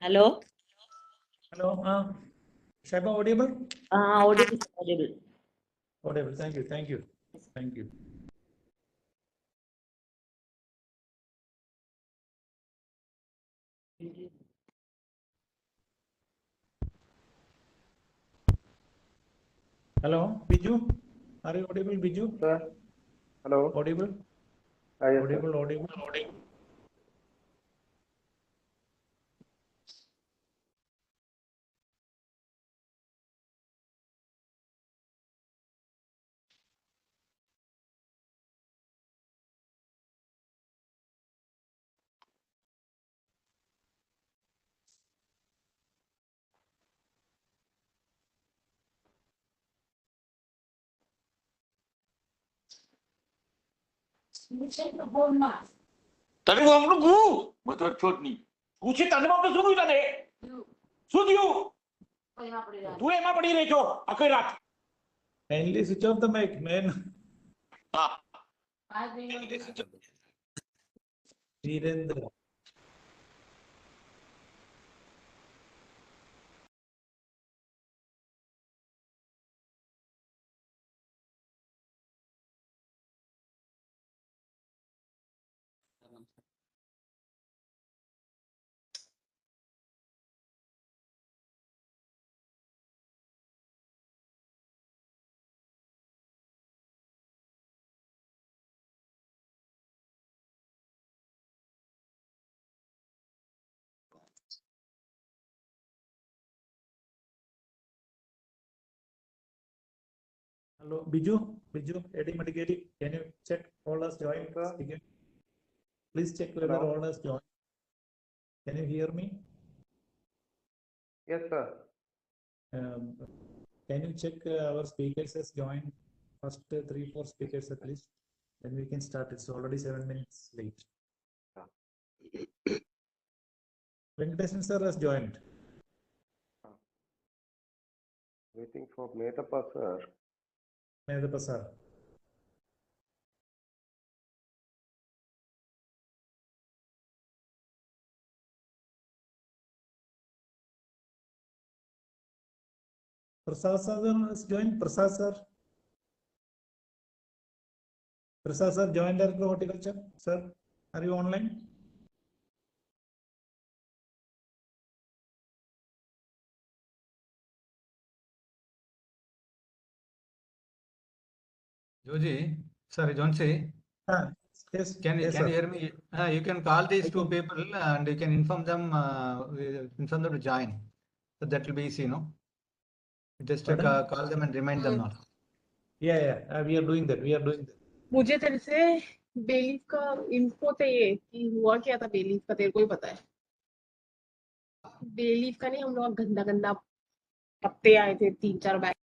Hello? Hello, Shaiba audible? Audible, audible. Audible. Thank you. Thank you. Thank you. Hello, Biju. Are you audible, Biju? Sir. Hello. Audible? Yes, Audible, sir. audible. Tadi ngomong lu, betul betul nih. Kuci tadi mau ke suruh tadi. Sudiu. Tu emang padi rejo, akhirat. Kindly switch off the mic, man. Ah, Virendra. Hello, Biju. Biju, Eddie Madikeri. Can you check all us joined? Sir. Again? Please check whether Hello. all us joined. Can you hear me? Yes, sir. Can you check our speakers has joined? First 3-4 speakers at least. Then we can start. It's already 7 minutes late. Venkatesan sir has joined. Waiting for Medappa, sir. Medappa sir. Prasad sir has joined. Prasad sir. Prasad sir, Joint Director Horticulture. Sir, are you online? Joji, sorry, Johnsi. Yes. Can you yes, hear me? You can call these two people and you can inform them to join. So that will be easy, no? Just call them and remind them now. Yeah, we are doing that. मुझे तेरे से बेलीफ का info चाहिए कि हुआ क्या था बेलीफ का, तेरे को ही पता है। बेलीफ का नहीं, हम लोग गंदा गंदा पत्ते आए थे 3-4 बैग।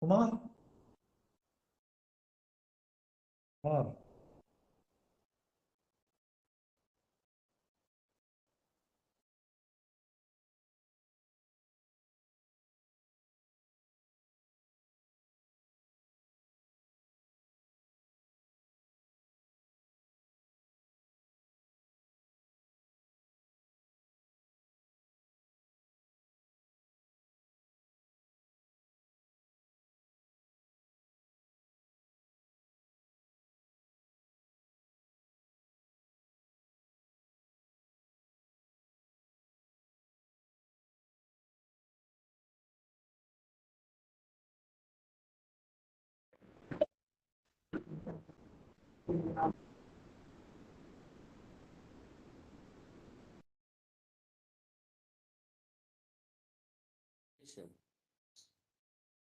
Kumar. Kumar.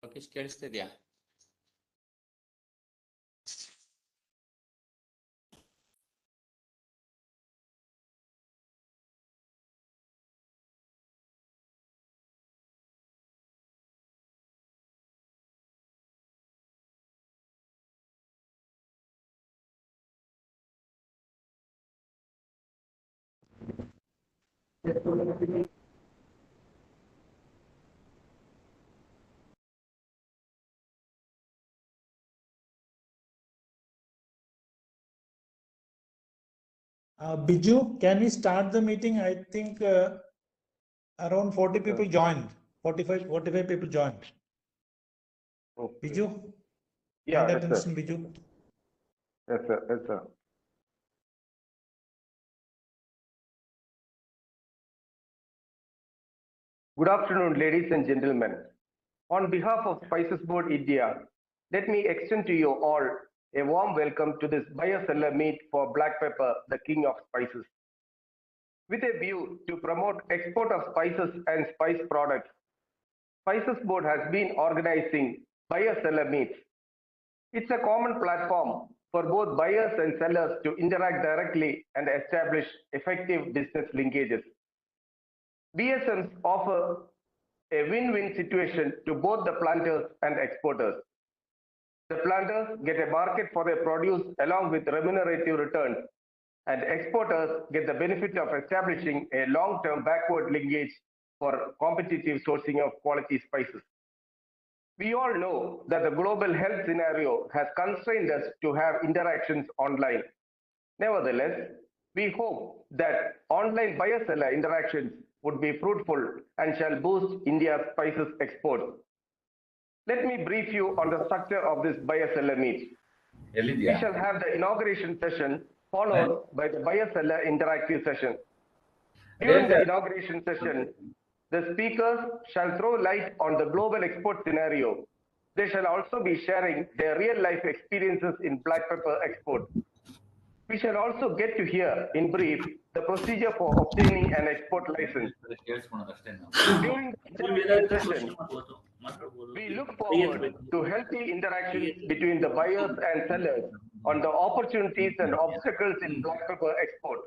oke, ಕೇಳಿಸ್ತಿದ್ಯಾ? Biju, can we start the meeting? I think around 40 people joined. 45 people joined. Okay. Biju? Yeah, Kind yes, sir. attention, Biju. Yes, sir. Yes, sir. Good afternoon, ladies and gentlemen. On behalf of Spices Board India, let me extend to you all a warm welcome to this buyer-seller meet for black pepper, the king of spices. With a view to promote export of spices and spice products, Spices Board has been organizing buyer-seller meets. It's a common platform for both buyers and sellers to interact directly and establish effective business linkages. BSMs offer a win-win situation to both the planters and exporters. The planters get a market for their produce along with remunerative returns, and exporters get the benefit of establishing a long-term backward linkage for competitive sourcing of quality spices. We all know that the global health scenario has constrained us to have interactions online. Nevertheless, we hope that online buyer-seller interactions would be fruitful and shall boost India's spices exports. Let me brief you on the structure of this buyer-seller meet. We shall have the inauguration session followed by the buyer-seller interactive session. During the inauguration session, the speakers shall throw light on the global export scenario. They shall also be sharing their real-life experiences in black pepper export. We shall also get to hear, in brief, the procedure for obtaining an export license. During the session, we look forward to healthy interactions between the buyers and sellers on the opportunities and obstacles in black pepper export.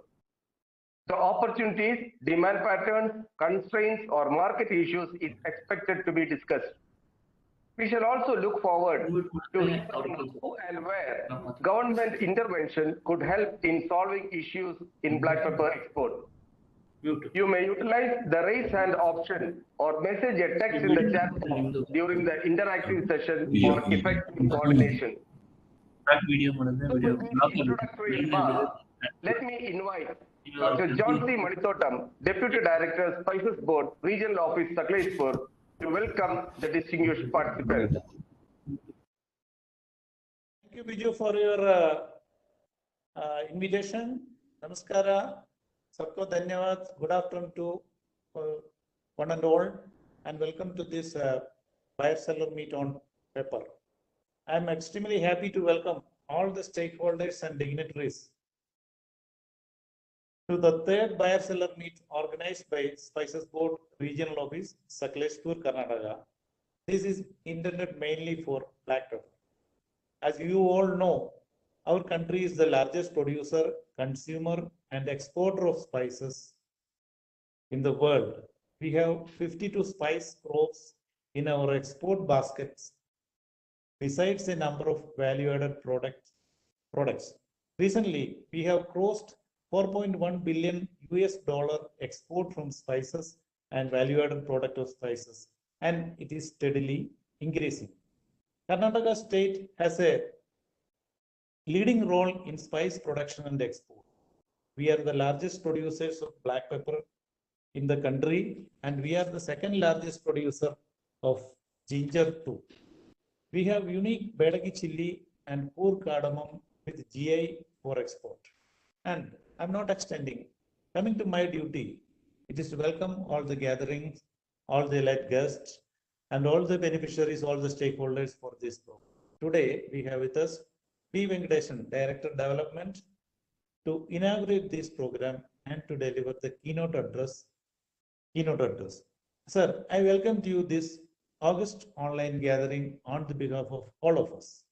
The opportunities, demand patterns, constraints, or market issues is expected to be discussed. We shall also look forward to hearing how and where government intervention could help in solving issues in black pepper export. You may utilize the raise hand option or message a text in the chat box during the interactive session for effective coordination. Introductory remarks. Let me invite Dr. John C. Manithotam, Deputy Director, Spices Board, Regional Office, Sakleshpur, to welcome the distinguished participants. Thank you, Biju, for your invitation. Namaskara. Sabko dhanyawad. Good afternoon to one and all, and welcome to this buyer-seller meet on pepper. I am extremely happy to welcome all the stakeholders and dignitaries to the third buyer-seller meet organized by Spices Board Regional Office, Sakleshpur, Karnataka. This is intended mainly for black pepper. As you all know, our country is the largest producer, consumer, and exporter of spices in the world. We have 52 spice crops in our export baskets, besides a number of value-added products. Recently, we have crossed $4.1 billion export from spices and value-added product of spices, and it is steadily increasing. Karnataka state has a leading role in spice production and export. We are the largest producers of black pepper in the country, and we are the second largest producer of ginger too. We have unique Bedagi chili and poor cardamom with GI for export. And I'm not extending. Coming to my duty, it is to welcome all the gatherings, all the elect guests, and all the beneficiaries, all the stakeholders for this program. Today, we have with us P. Venkatesan, Director Development, to inaugurate this program and to deliver the keynote address. Sir, I welcome you this August online gathering on the behalf of all of us.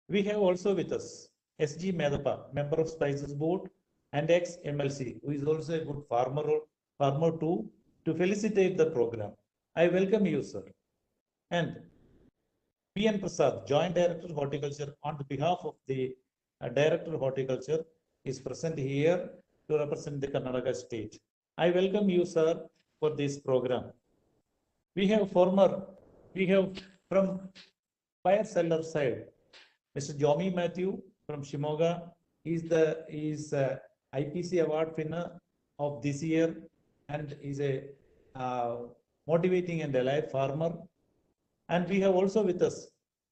We have also with us S.G. Medappa, Member of Spices Board and ex-MLC, who is also a good farmer too, to felicitate the program. I welcome you, sir. And P.N. Prasad, Joint Director Horticulture, on behalf of the Director Horticulture, is present here to represent the Karnataka state. I welcome you, sir, for this program. We have from buyer seller side, Mr. Jomi Matthew from Shimoga is IPC award winner of this year and is a motivating and alive farmer. And we have also with us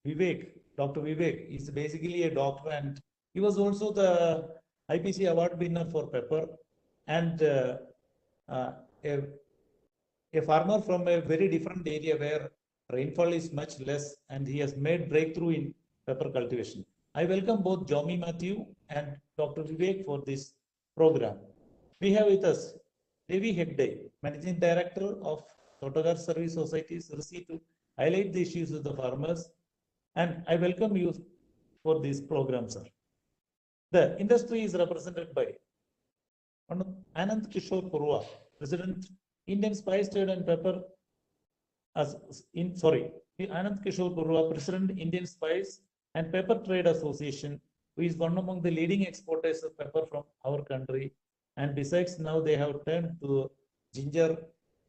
Vivek, Dr. Vivek is basically a doctor and he was also the IPC award winner for pepper and uh, a, a farmer from a very different area where rainfall is much less and he has made breakthrough in pepper cultivation. I welcome both Jomi Matthew and Dr. Vivek for this program. We have with us Devi Hegde, Managing Director of Totogar Service Societies, RC, to highlight the issues of the farmers. And I welcome you for this program, sir. The industry is represented by Anand Kishore Purwa, President, Indian Spice Trade and Pepper. Anand Kishore Purwa, President, Indian Spice and Pepper Trade Association, who is one among the leading exporters of pepper from our country. And besides, now they have turned to ginger,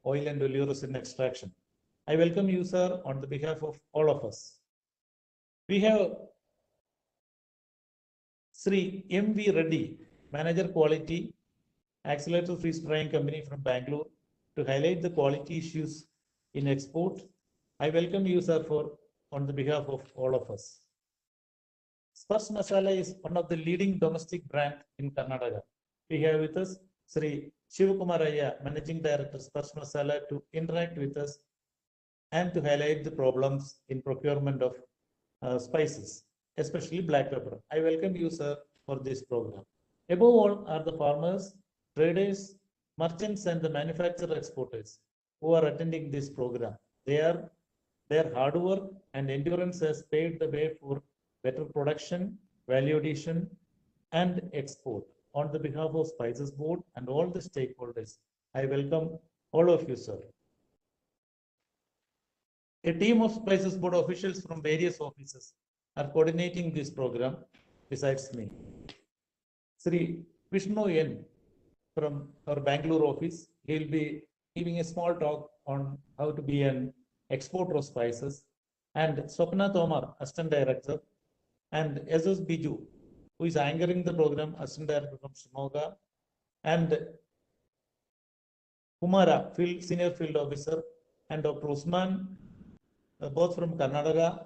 oil, and oleoresin extraction. I welcome you, sir, on the behalf of all of us. We have Sri M.V. Reddy, Manager Quality, Accelerator Freeze Drying Company from Bangalore, to highlight the quality issues in export. I welcome you, sir, on the behalf of all of us. Sparsh Masala is one of the leading domestic brand in Karnataka. We have with us Sri Shivakumaraya, Managing Director, Sparsh Masala, to interact with us and to highlight the problems in procurement of spices, especially black pepper. I welcome you, sir, for this program. Above all are the farmers, traders, merchants, and the manufacturer exporters who are attending this program. Their hard work and endurance has paved the way for better production, value addition, and export. On the behalf of Spices Board and all the stakeholders, I welcome all of you, sir. A team of Spices Board officials from various offices are coordinating this program besides me. Sri Vishnu N from our Bangalore office, he will be giving a small talk on how to be an exporter of spices. And Swapna Tomar, Assistant Director, and S.S. Biju, who is anchoring the program, Assistant Director from Shimoga, and Kumara, Senior Field Officer, and Dr. Usman, both from Karnataka,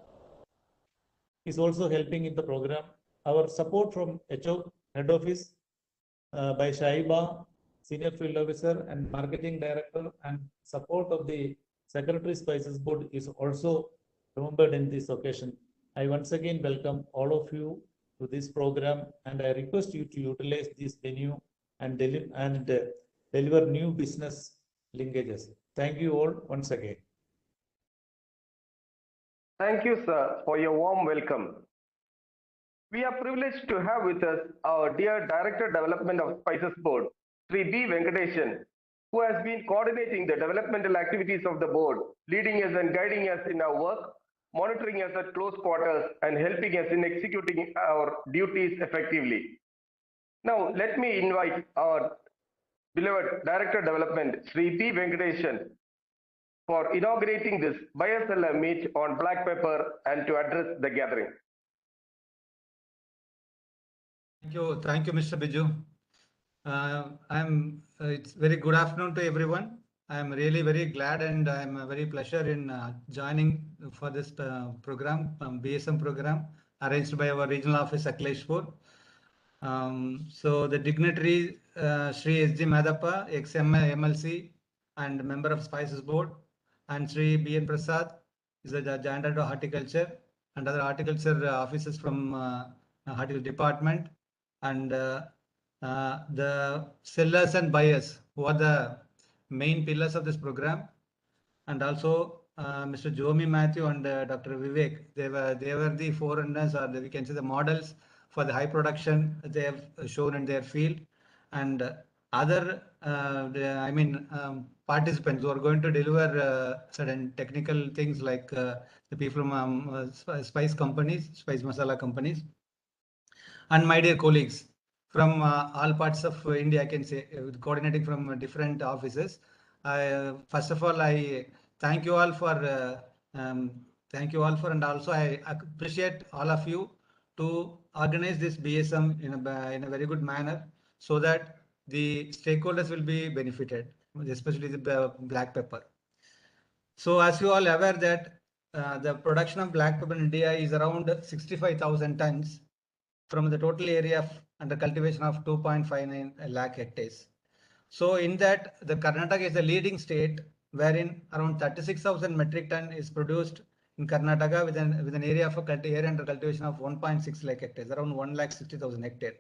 is also helping in the program. Our support from HO Head Office by Shaiba, Senior Field Officer and Marketing Director, and support of the Secretary Spices Board is also remembered in this occasion. I once again welcome all of you to this program, and I request you to utilize this venue and deliver new business linkages. Thank you all once again. Thank you, sir, for your warm welcome. We are privileged to have with us our dear Director Development of Spices Board, Sri B. Venkateshan, who has been coordinating the developmental activities of the board, leading us and guiding us in our work, monitoring us at close quarters, and helping us in executing our duties effectively. Now, let me invite our beloved Director Development, Sri B. Venkateshan, for inaugurating this buyer seller meet on black pepper and to address the gathering. Thank you, Mr. Biju. It's very good afternoon to everyone. I'm really very glad and I'm very pleasure in joining for this program, BSM program arranged by our regional office, Sakleshpur. So the dignitary Sri S.G. Madappa, ex-MLC and member of Spices Board, and Sri B.N. Prasad is the Joint Director of Horticulture, and other horticulture officers from Horticulture Department, and the sellers and buyers who are the main pillars of this program, and also Mr. Jomi Matthew and Dr. Vivek. They were the forerunners, or we can say the models for the high production they have shown in their field, and other participants who are going to deliver certain technical things like the people from spice companies, spice masala companies, and my dear colleagues from all parts of India, I can say, coordinating from different offices. First of all, I thank you all for and also I appreciate all of you to organize this BSM in a very good manner so that the stakeholders will be benefited, especially the black pepper. So as you all aware that the production of black pepper in India is around 65,000 tons from the total area of under cultivation of 2.59 lakh hectares. So in that, the Karnataka is the leading state wherein around 36,000 metric ton is produced in Karnataka with an area of area under cultivation of 1.6 lakh hectares, around 1,60,000 hectares.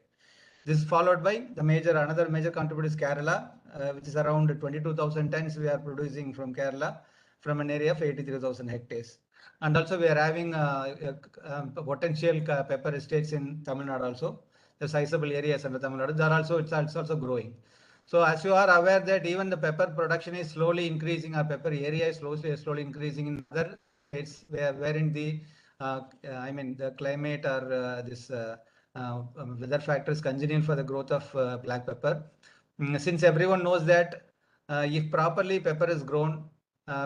This is followed by another major contributor is Kerala, which is around 22,000 tons we are producing from Kerala from an area of 83,000 hectares. And also we are having potential pepper estates in Tamil Nadu also. The sizable areas under Tamil Nadu, it's also growing. So as you are aware that even the pepper production is slowly increasing, our pepper area is slowly increasing in other states wherein the the climate or weather factors congenial for the growth of black pepper. Since everyone knows that if properly pepper is grown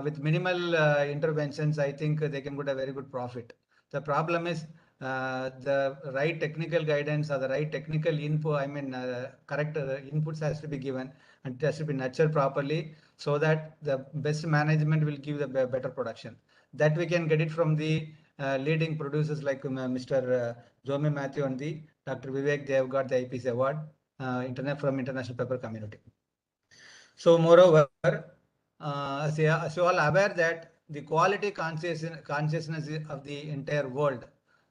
with minimal interventions, I think they can get a very good profit. The problem is the right technical guidance or the right technical info, correct inputs has to be given and it has to be nurtured properly so that the best management will give the better production. That we can get it from the leading producers like Mr. Jome Matthew and the Dr. Vivek. They have got the IPC award from International Pepper Community. So moreover, as you all aware that the quality consciousness of the entire world,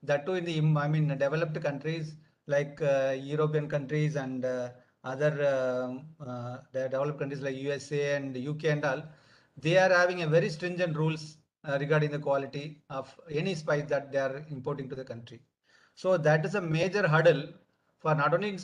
that too in the developed countries like European countries and other the developed countries like USA and UK and all, they are having a very stringent rules regarding the quality of any spice that they are importing to the country. So that is a major hurdle for not only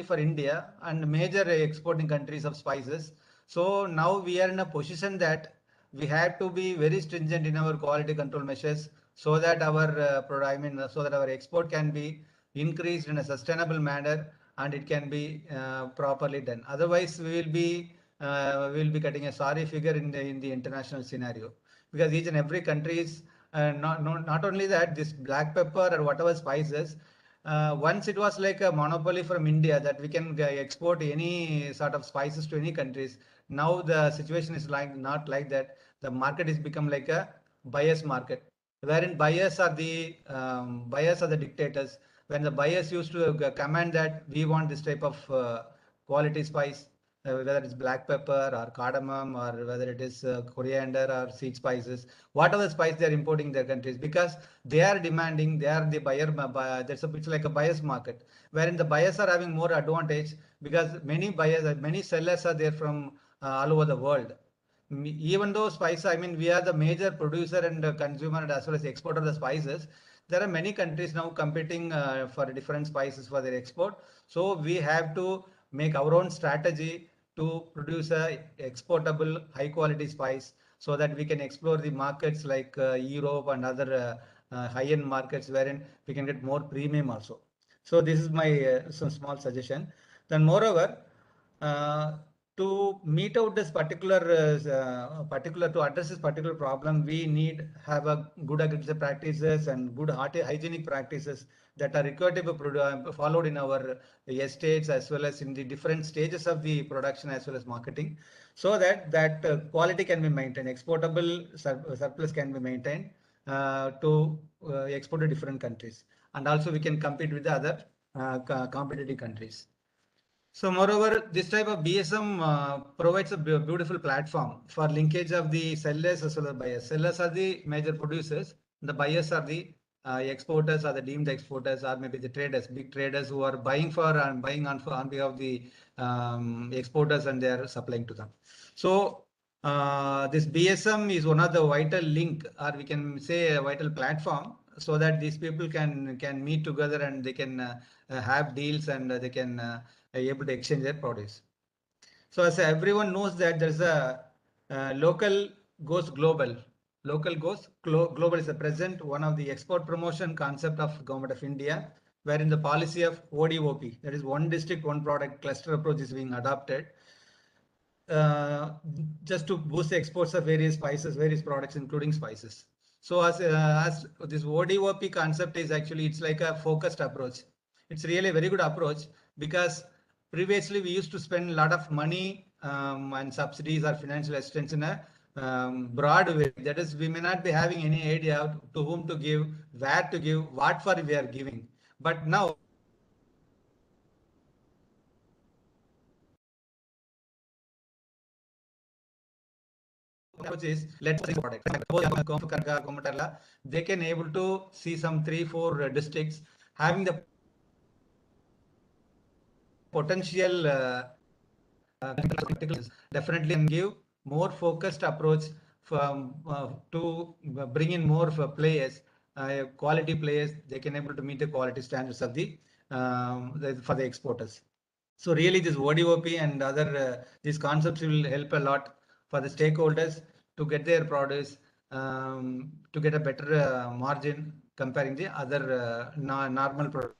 for India and major exporting countries of spices. So now we are in a position that we have to be very stringent in our quality control measures so that our export can be increased in a sustainable manner and it can be properly done. Otherwise, we will be cutting a sorry figure in the international scenario, because each and every country is not only that, this black pepper or whatever spices, once it was like a monopoly from India that we can export any sort of spices to any countries. Now the situation is not like that. The market has become like a buyer's market, wherein buyers are the dictators. When the buyers used to command that we want this type of quality spice, whether it's black pepper or cardamom or whether it is coriander or seed spices, whatever spice they are importing in their countries, because they are demanding, they are the buyer. It's like a buyer's market, wherein the buyers are having more advantage because many sellers are there from all over the world. Even though spice, we are the major producer and consumer and as well as exporter of the spices. There are many countries now competing for different spices for their export. So we have to make our own strategy to produce a exportable high quality spice so that we can explore the markets like Europe and other high-end markets wherein we can get more premium also. So this is my some small suggestion. Then moreover, to meet out this to address this particular problem, we need have a good agriculture practices and good hygienic practices that are required to be followed in our estates as well as in the different stages of the production as well as marketing, so that quality can be maintained, exportable surplus can be maintained to export to different countries, and also we can compete with the other competitive countries. So moreover, this type of BSM provides a beautiful platform for linkage of the sellers as well as buyers. Sellers are the major producers. The buyers are the exporters or the deemed exporters, or maybe the traders, big traders who are buying on behalf of the exporters and they are supplying to them. So this BSM is one of the vital link, or we can say a vital platform, so that these people can meet together and they can have deals and they can able to exchange their produce. So as everyone knows that there's a local goes global. Local goes global is a present one of the export promotion concept of Government of India, wherein the policy of ODOP, that is one district, one product cluster approach is being adopted, just to boost the exports of various spices, various products, including spices. So as this ODOP concept is actually, it's like a focused approach. It's really a very good approach because previously we used to spend a lot of money and subsidies or financial assistance in a broad way. That is, we may not be having any idea to whom to give, where to give, what for we are giving. But now, which is let's say product. They can able to see some 3-4 districts having the potential definitely can give more focused approach from to bring in more players, quality players. They can able to meet the quality standards of for the exporters. So really this ODOP and other these concepts will help a lot for the stakeholders to get their produce, to get a better margin comparing the other normal products.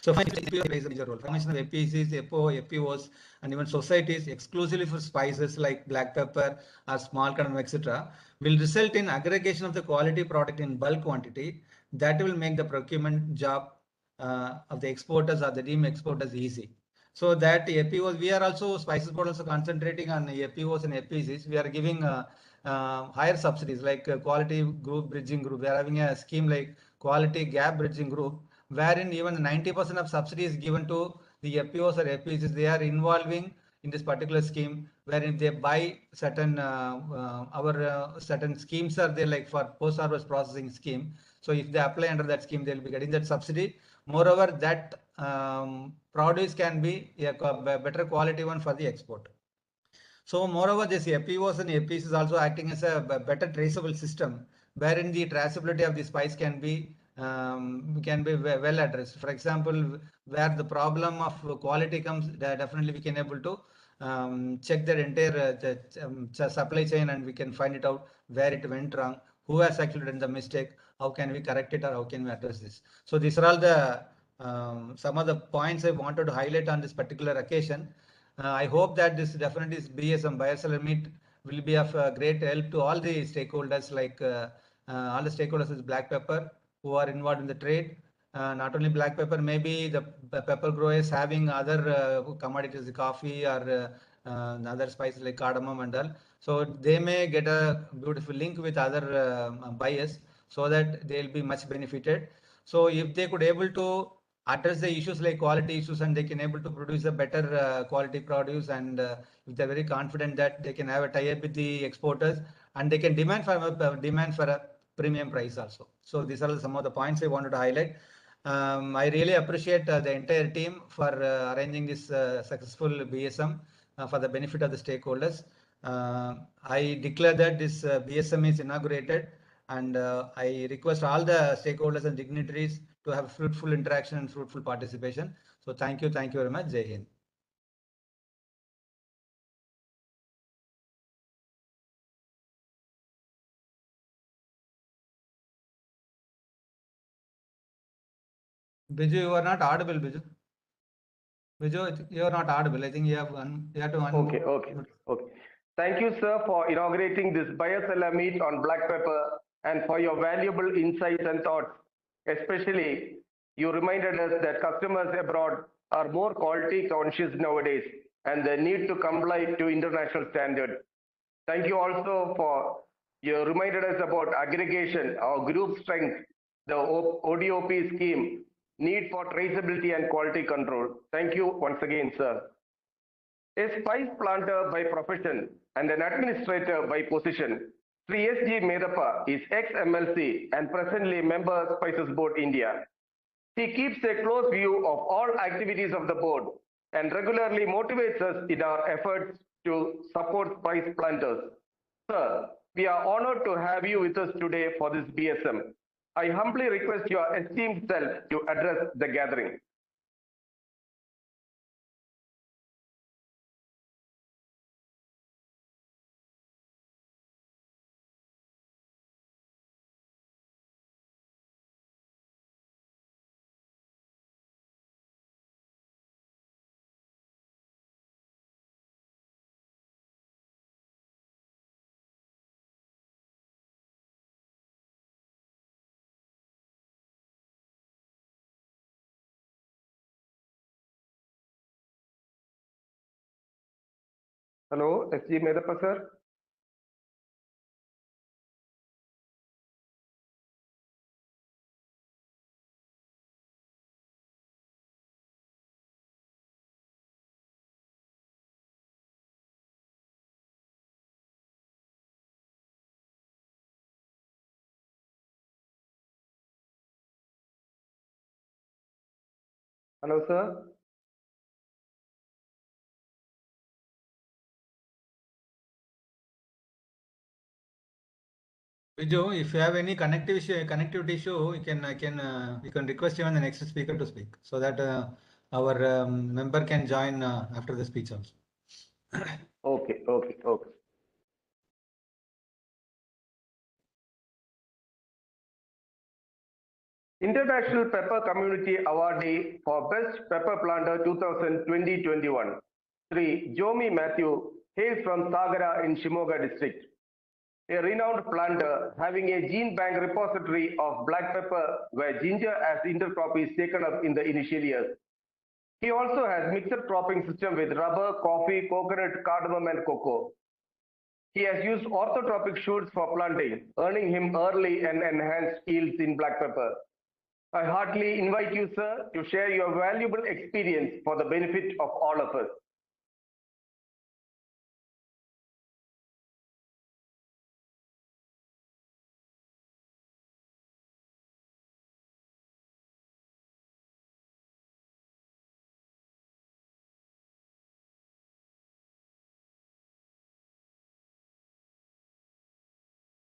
So FPO plays a major role. Formation of FPCs, FPOs, and even societies exclusively for spices like black pepper or small cardamom, etc., will result in aggregation of the quality product in bulk quantity. That will make the procurement job of the exporters or the deemed exporters easy. So that FPOs, we are also spices board also concentrating on FPOs and FPCs. We are giving higher subsidies like quality group bridging group. We are having a scheme like quality gap bridging group, wherein even 90% of subsidy is given to the FPOs or FPCs. They are involving in this particular scheme, wherein they buy certain certain schemes are there, like for post harvest processing scheme. So if they apply under that scheme, they'll be getting that subsidy. Moreover, that produce can be a better quality one for the export. So moreover, this FPOs and FPs is also acting as a better traceable system, wherein the traceability of the spice can be well addressed. For example, where the problem of quality comes, definitely we can able to check their entire supply chain, and we can find it out where it went wrong, who has actually done the mistake, how can we correct it, or how can we address this. So these are all the some of the points I wanted to highlight on this particular occasion. I hope that this definitely is BSM Bioseller Meet will be of great help to all the stakeholders, like all the stakeholders is black pepper who are involved in the trade. Not only black pepper, maybe the pepper growers having other commodities, coffee or other spices like cardamom and all. So they may get a beautiful link with other buyers, so that they'll be much benefited. So if they could able to address the issues like quality issues, and they can able to produce a better quality produce, and if they're very confident that they can have a tie-up with the exporters, and they can demand for a premium price also. So these are some of the points I wanted to highlight. I really appreciate the entire team for arranging this successful BSM for the benefit of the stakeholders. I declare that this BSM is inaugurated, and I request all the stakeholders and dignitaries to have fruitful interaction and fruitful participation. So thank you very much. Jai Hind. Biju, you are not audible, Biju. Biju, you are not audible. I think you have to unmute. Okay. Thank you, sir, for inaugurating this Bioseller Meet on black pepper and for your valuable insights and thoughts. Especially, you reminded us that customers abroad are more quality conscious nowadays, and they need to comply to international standards. Thank you also for you reminded us about aggregation, our group strength, the ODOP scheme, need for traceability and quality control. Thank you once again, sir. A spice planter by profession and an administrator by position, Sri S.G. Medappa is ex-MLC and presently member Spices Board India. He keeps a close view of all activities of the board and regularly motivates us in our efforts to support spice planters. Sir, we are honored to have you with us today for this BSM. I humbly request your esteemed self to address the gathering. Hello, SG Medappa sir. Hello, sir. Viju, if you have any connectivity issue, you can request even the next speaker to speak so that our member can join after the speech also. Okay, okay, okay. International Pepper Community Awardee for Best Pepper Planter 2020-21. Sri Jomi Matthew hails from Sagara in Shimoga district. A renowned planter having a gene bank repository of black pepper where ginger as intercrop is taken up in the initial years. He also has mixed cropping system with rubber, coffee, coconut, cardamom and cocoa. He has used orthotropic shoots for planting, earning him early and enhanced yields in black pepper. I heartily invite you, sir, to share your valuable experience for the benefit of all of us.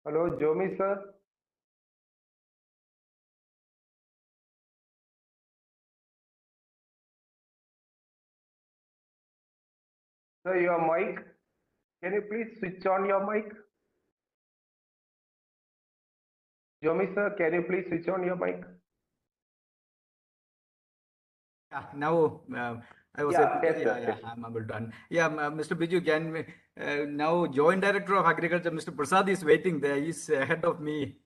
Hello, Jomi, sir. Sir, your mic. Can you please switch on your mic? Jomi, sir, can you please switch on your mic? Yeah, now I was Yeah, able yes, to, sir, yeah, yes. I'm able to. Yeah, Mr. Biju, can now Joint Director of Agriculture, Mr. Prasad is waiting there. He's ahead of me.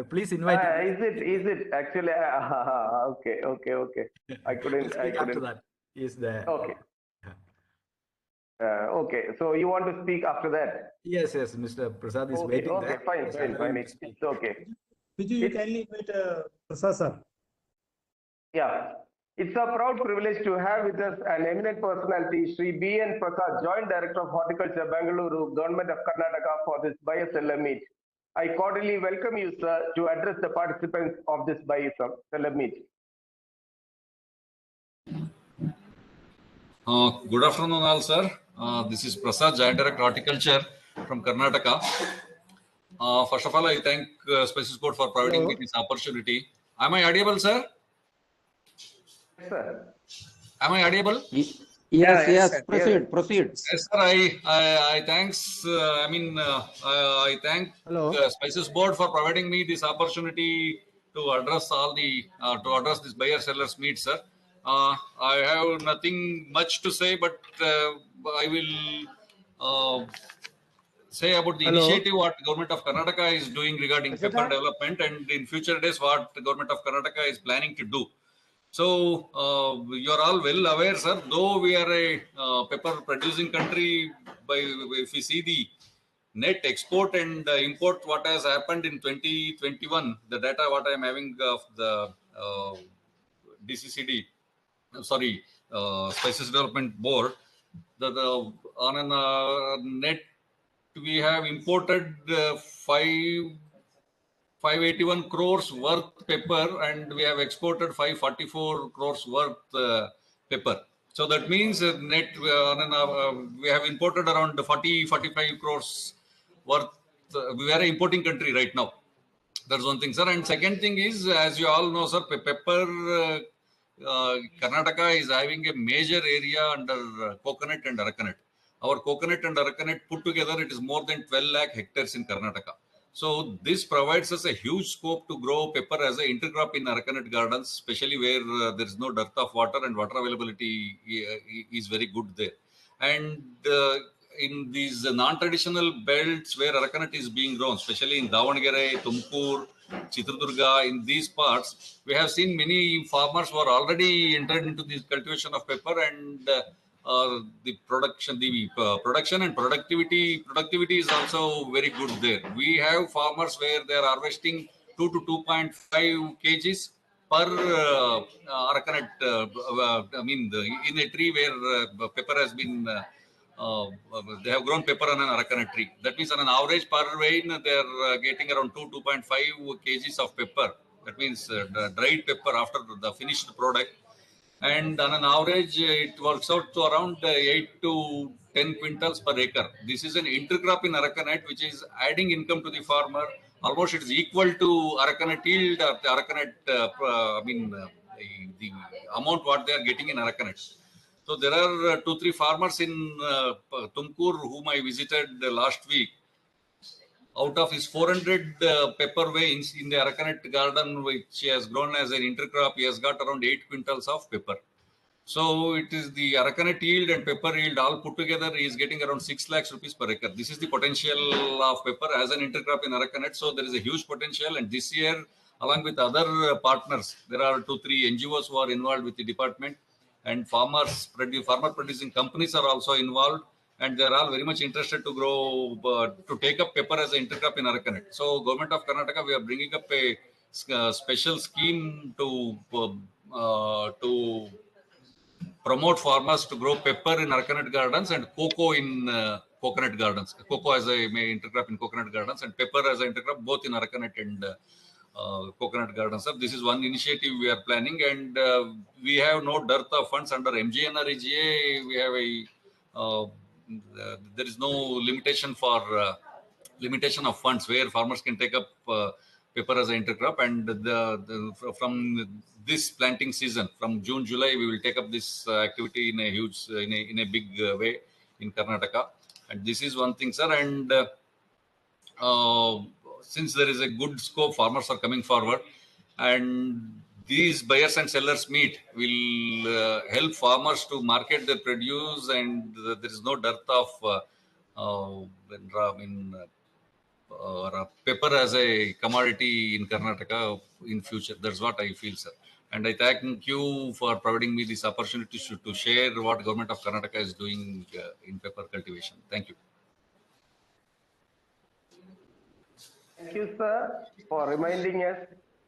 Please invite him. Is it actually? Okay. I We'll couldn't. speak after that. He's there. Okay. Okay. So you want to speak after that? Yes, Mr. Prasad is Okay. waiting Okay. there. Fine. He's Fine. allowing Fine. to speak. It's okay. Viju, you kindly invite Prasad sir. Yeah. It's a proud privilege to have with us an eminent personality, Sri B.N. Prasad, Joint Director of Horticulture, Bangalore, Government of Karnataka, for this BSM meet. I cordially welcome you, sir, to address the participants of this BSM meet. Good afternoon, all, sir. This is Prasad, Joint Director Horticulture from Karnataka. First of all, I thank Species Board for providing me this opportunity. Am I audible, sir? Yes, sir. Am I audible? Yes, proceed. Yes, sir. I thanks. I thank Spices Board for providing me this opportunity to address all the to address this buyer sellers meet, sir. I have nothing much to say, but I will say about the initiative what Government of Karnataka is doing regarding pepper development, and in future days what the Government of Karnataka is planning to do. So you are all well aware, sir. Though we are a pepper producing country, if we see the net export and import, what has happened in 2021, the data what I am having of the DCCD, Spices Development Board, on a net we have imported 581 crores worth pepper, and we have exported 544 crores worth pepper. So that means net we have imported around 45 crores worth. We are an importing country right now. That's one thing, sir. And second thing is, as you all know, sir, pepper. Karnataka is having a major area under coconut and aracanut. Our coconut and aracanut put together, it is more than 12 lakh hectares in Karnataka. So this provides us a huge scope to grow pepper as an intercrop in aracanut gardens, especially where there is no dearth of water and water availability is very good there. And in these non-traditional belts where aracanut is being grown, especially in Davangere, Tumkur, Chitradurga, in these parts, we have seen many farmers who are already entered into this cultivation of pepper, and the production and productivity is also very good there. We have farmers where they are harvesting 2 to 2.5 kgs per aracanut. In a tree where pepper has been. They have grown pepper on an aracanut tree. That means on an average per vein, they are getting around 2.5 kgs of pepper. That means the dried pepper after the finished product. And on an average, it works out to around 8 to 10 quintals per acre. This is an intercrop in aracanut, which is adding income to the farmer. Almost it is equal to aracanut yield or the aracanut, the amount what they are getting in aracanut. So there are 2-3 farmers in Tumkur whom I visited last week. Out of his 400 pepper veins in the aracanut garden, which he has grown as an intercrop, he has got around 8 quintals of pepper. So it is the aracanut yield and pepper yield all put together is getting around 6 lakhs rupees per acre. This is the potential of pepper as an intercrop in aracanut. So there is a huge potential. And this year, along with other partners, there are 2-3 NGOs who are involved with the department, and farmer producing companies are also involved. And they are all very much interested to grow, to take up pepper as an intercrop in aracanut. So Government of Karnataka, we are bringing up a special scheme to promote farmers to grow pepper in aracanut gardens and cocoa in coconut gardens. Cocoa as a intercrop in coconut gardens and pepper as an intercrop both in aracanut and coconut gardens. This is one initiative we are planning, and we have no dearth of funds under MGNREGA. We have there is no limitation for limitation of funds where farmers can take up pepper as an intercrop, and from this planting season, from June, July, we will take up this activity in a huge, in a big way in Karnataka. And this is one thing, sir. And since there is a good scope, farmers are coming forward, and these buyers and sellers meet will help farmers to market their produce, and there is no dearth of pepper as a commodity in Karnataka in future. That's what I feel, sir. And I thank you for providing me this opportunity to share what Government of Karnataka is doing in pepper cultivation. Thank you. Thank you, sir, for reminding us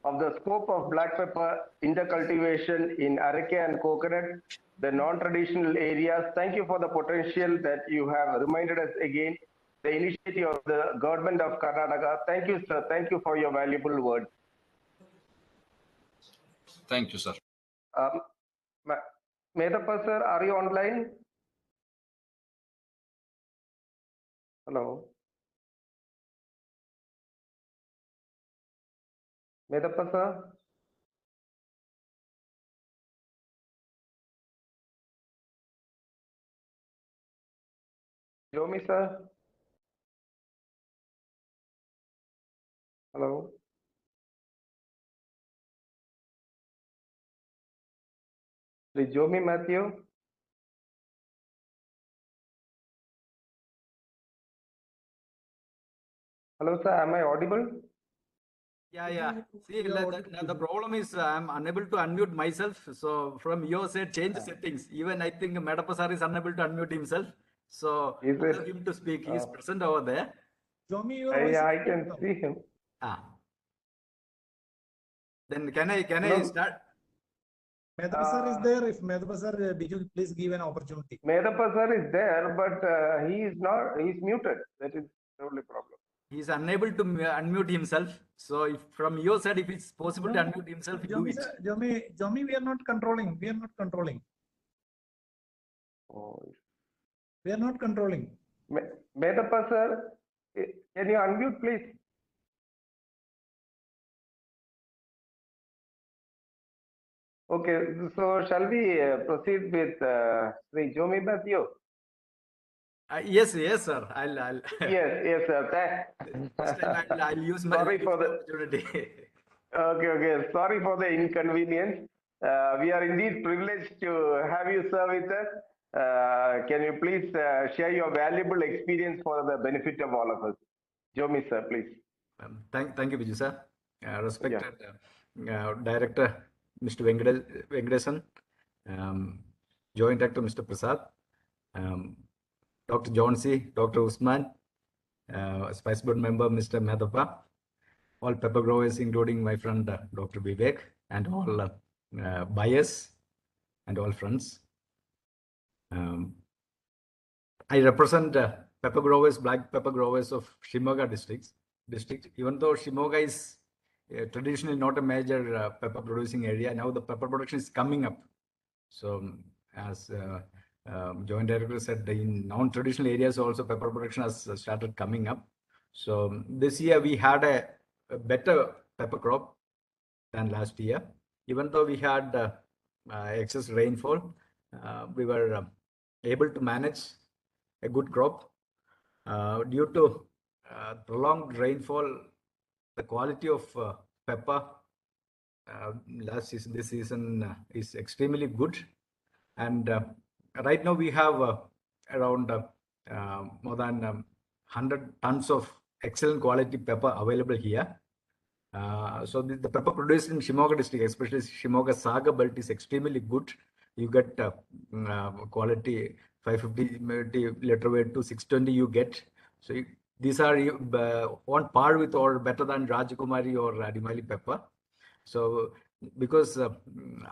of the scope of black pepper intercultivation in areca and coconut, the non-traditional areas. Thank you for the potential that you have reminded us again, the initiative of the Government of Karnataka. Thank you, sir. Thank you for your valuable words. Thank you, sir. Medappa, sir, are you online? Hello. Medappa, sir? Jomi, sir? Hello. Jomi Matthew? Hello, sir. Am I audible? Yeah. See, the problem is I'm unable to unmute myself. So from your side, change the settings. Even I think Medappa sir is unable to unmute himself. So allow him to speak. He is present over there. Yeah, I can see him. Then can I start? Medappa sir is there. If Medappa sir, please give an opportunity. Medappa sir is there, but he is not. He is muted. That is the only problem. He is unable to unmute himself. So if from your side, if it's possible to unmute himself, do it. Jomi, we are not controlling. We are not controlling. Oh. We are not controlling. Medappa sir, can you unmute, please? Okay, so shall we proceed with Sri Jomi Matthew? Yes, sir. I'll. Yes, sir. I'll use my opportunity. Okay. Sorry for the inconvenience. We are indeed privileged to have you, sir, with us. Can you please share your valuable experience for the benefit of all of us? Jomi, sir, please. Thank you, Biju, sir. Respected Director, Mr. Venkatesan, Joint Director, Mr. Prasad, Dr. Johnsy, Dr. Usman, Spice Board member Mr. Madhapa, all pepper growers, including my friend Dr. Vivek, and all buyers and all friends. I represent pepper growers, black pepper growers of Shimoga district. Even though Shimoga is traditionally not a major pepper producing area, now the pepper production is coming up. So as Joint Director said, in non-traditional areas also pepper production has started coming up. So this year we had a better pepper crop than last year. Even though we had excess rainfall, we were able to manage a good crop. Due to prolonged rainfall, the quality of pepper this season is extremely good. And right now we have around more than 100 tons of excellent quality pepper available here. So the pepper produced in Shimoga district, especially Shimoga Saga belt, is extremely good. You get quality 550 liter weight to 620 you get. So these are on par with or better than Rajakumari or Adimali pepper. So because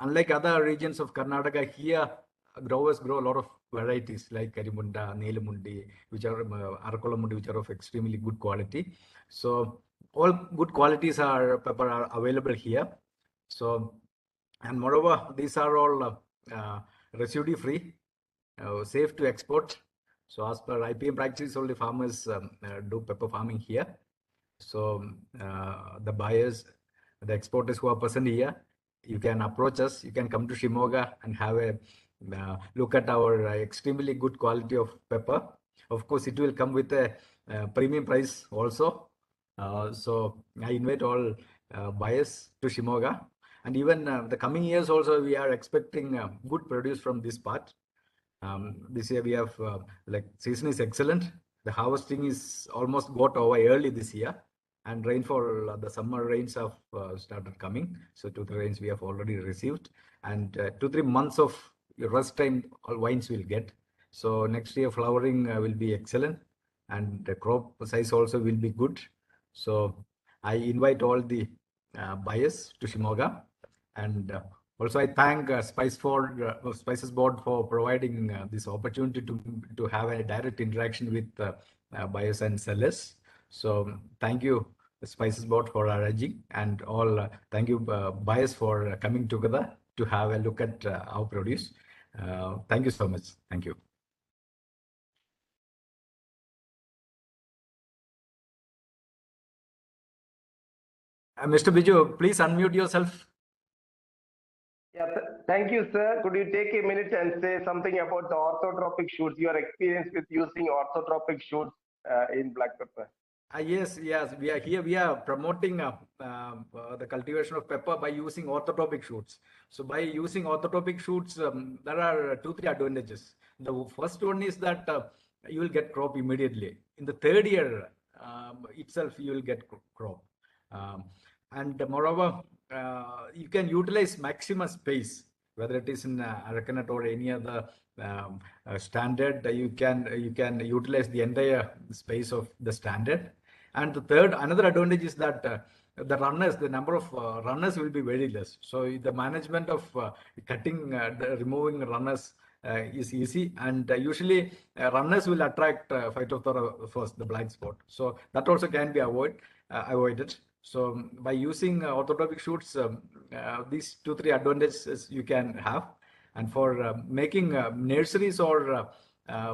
unlike other regions of Karnataka, here growers grow a lot of varieties like Karimunda, Nelamundi, which are Arakolamundi, which are of extremely good quality. So all good qualities are pepper are available here. So, and moreover, these are all residue free, safe to export. So as per IPM practice, only farmers do pepper farming here. So the buyers, the exporters who are present here, you can approach us. You can come to Shimoga and have a look at our extremely good quality of pepper. Of course, it will come with a premium price also. So I invite all buyers to Shimoga. And even the coming years also, we are expecting good produce from this part. This year we have like season is excellent. The harvesting is almost got over early this year, and rainfall, the summer rains have started coming. So 2-3 rains we have already received, and 2-3 months of rest time all vines will get. So next year flowering will be excellent, and the crop size also will be good. So I invite all the buyers to Shimoga, and also I thank Spices Board for providing this opportunity to have a direct interaction with buyers and sellers. So thank you, Spices Board, for arranging, and all thank you buyers for coming together to have a look at our produce. Thank you so much. Thank you. Mr. Biju, please unmute yourself. Yeah, thank you, sir. Could you take a minute and say something about the orthotropic shoots, your experience with using orthotropic shoots in black pepper? Yes, we are here. We are promoting the cultivation of pepper by using orthotropic shoots. So by using orthotropic shoots, there are 2-3 advantages. The first one is that you will get crop immediately. In the third year itself, you will get crop. And moreover, you can utilize maximum space, whether it is in Arakanat or any other standard. You can utilize the entire space of the standard. And the third, another advantage is that the runners, the number of runners will be very less. So the management of cutting, removing runners is easy, and usually runners will attract Phytophthora first, the black spot. So that also can be avoided. So by using orthotropic shoots, these 2-3 advantages you can have. And for making nurseries or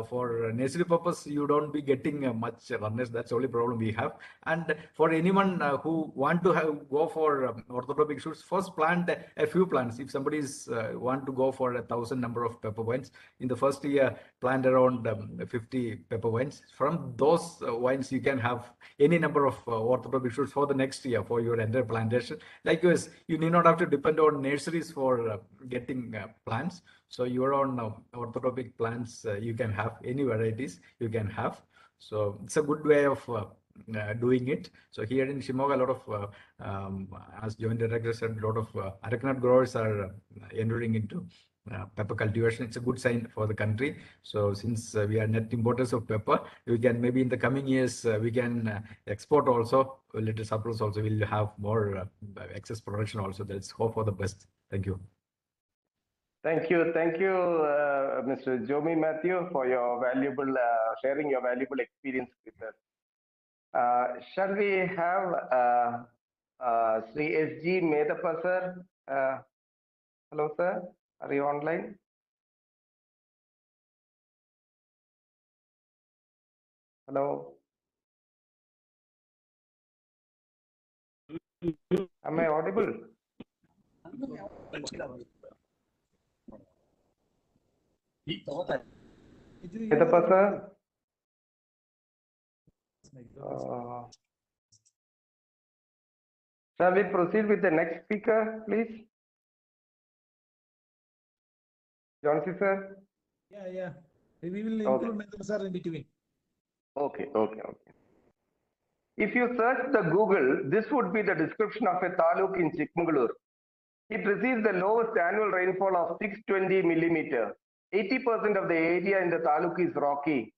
for nursery purpose, you don't be getting much runners. That's the only problem we have. And for anyone who want to go for orthotropic shoots, first plant a few plants. If somebody is want to go for 1,000 number of pepper vines, in the first year plant around 50 pepper vines. From those vines you can have any number of orthotropic shoots for the next year for your entire plantation. Likewise, you need not have to depend on nurseries for getting plants. So your own orthotropic plants, you can have any varieties you can have. So it's a good way of doing it. So here in Shimoga, a lot of, as Joint Director said, a lot of Arakanat growers are entering into pepper cultivation. It's a good sign for the country. So since we are net importers of pepper, we can maybe in the coming years we can export also a little surplus. Also, we'll have more excess production. Also, let's hope for the best. Thank you. Thank you, Mr. Jomi Matthew, for your valuable sharing your valuable experience with us. Shall we have Sri S.G. Medappa sir? Hello, sir. Are you online? Hello. Am I audible? Medappa sir? Shall we proceed with the next speaker, please? Johnson sir? Yeah. We will include Medappa sir in between. Okay. If you search the Google, this would be the description of a taluk in Chikmagalur. It receives the lowest annual rainfall of 620 millimeter. 80% of the area in the taluk is rocky.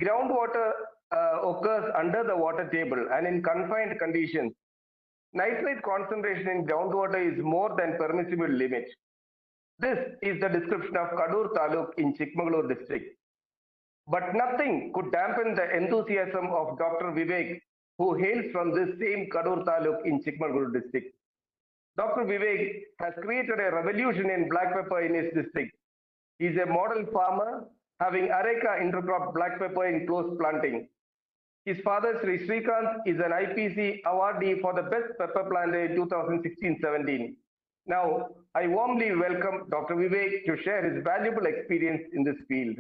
Groundwater occurs under the water table and in confined conditions. Nitrate concentration in groundwater is more than permissible limit. This is the description of Kadur taluk in Chikmagalur district. But nothing could dampen the enthusiasm of Dr. Vivek, who hails from this same Kadur taluk in Chikmagalur district. Dr. Vivek has created a revolution in black pepper in his district. He is a model farmer having areca intercrop black pepper in close planting. His father Sri Srikant is an IPC awardee for the best pepper planter in 2016-17. Now, I warmly welcome Dr. Vivek to share his valuable experience in this field.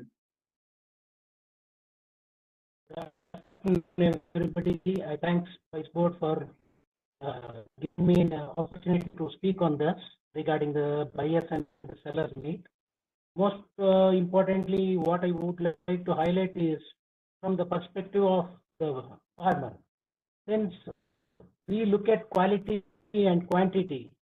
Everybody, I thanks Spice Board for giving me an opportunity to speak on this regarding the buyers and the sellers meet. Most importantly, what I would like to highlight is from the perspective of the farmer. Since we look at quality and quantity,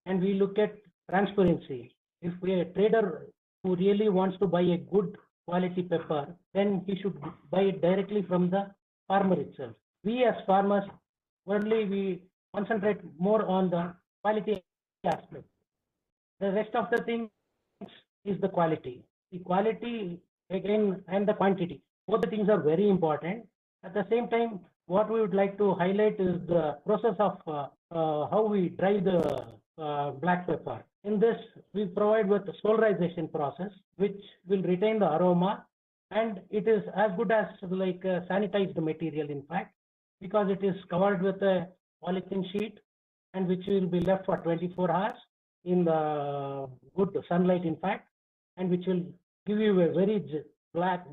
and we look at transparency, if we are a trader who really wants to buy a good quality pepper, then he should buy it directly from the farmer itself. We as farmers, only we concentrate more on the quality aspect. The rest of the things is the quality. The quality again and the quantity. Both the things are very important. At the same time, what we would like to highlight is the process of how we dry the black pepper. In this, we provide with the solarization process, which will retain the aroma, and it is as good as like a sanitized material, in fact, because it is covered with a polythene sheet, and which will be left for 24 hours in the good sunlight, in fact, and which will give you a very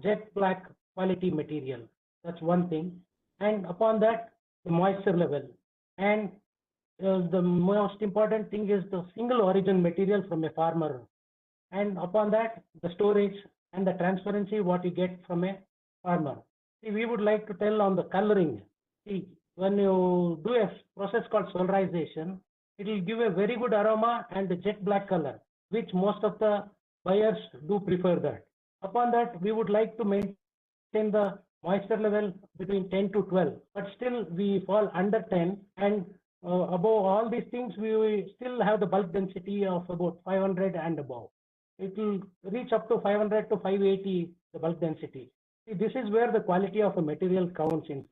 jet black quality material. That's one thing. And upon that, the moisture level. And the most important thing is the single origin material from a farmer. And upon that, the storage and the transparency what you get from a farmer. See, we would like to tell on the coloring. See, when you do a process called solarization, it will give a very good aroma and a jet black color, which most of the buyers do prefer that. Upon that, we would like to maintain the moisture level between 10 to 12, but still we fall under 10, and above all these things, we still have the bulk density of about 500 and above. It will reach up to 500 to 580, the bulk density. See, this is where the quality of a material counts, in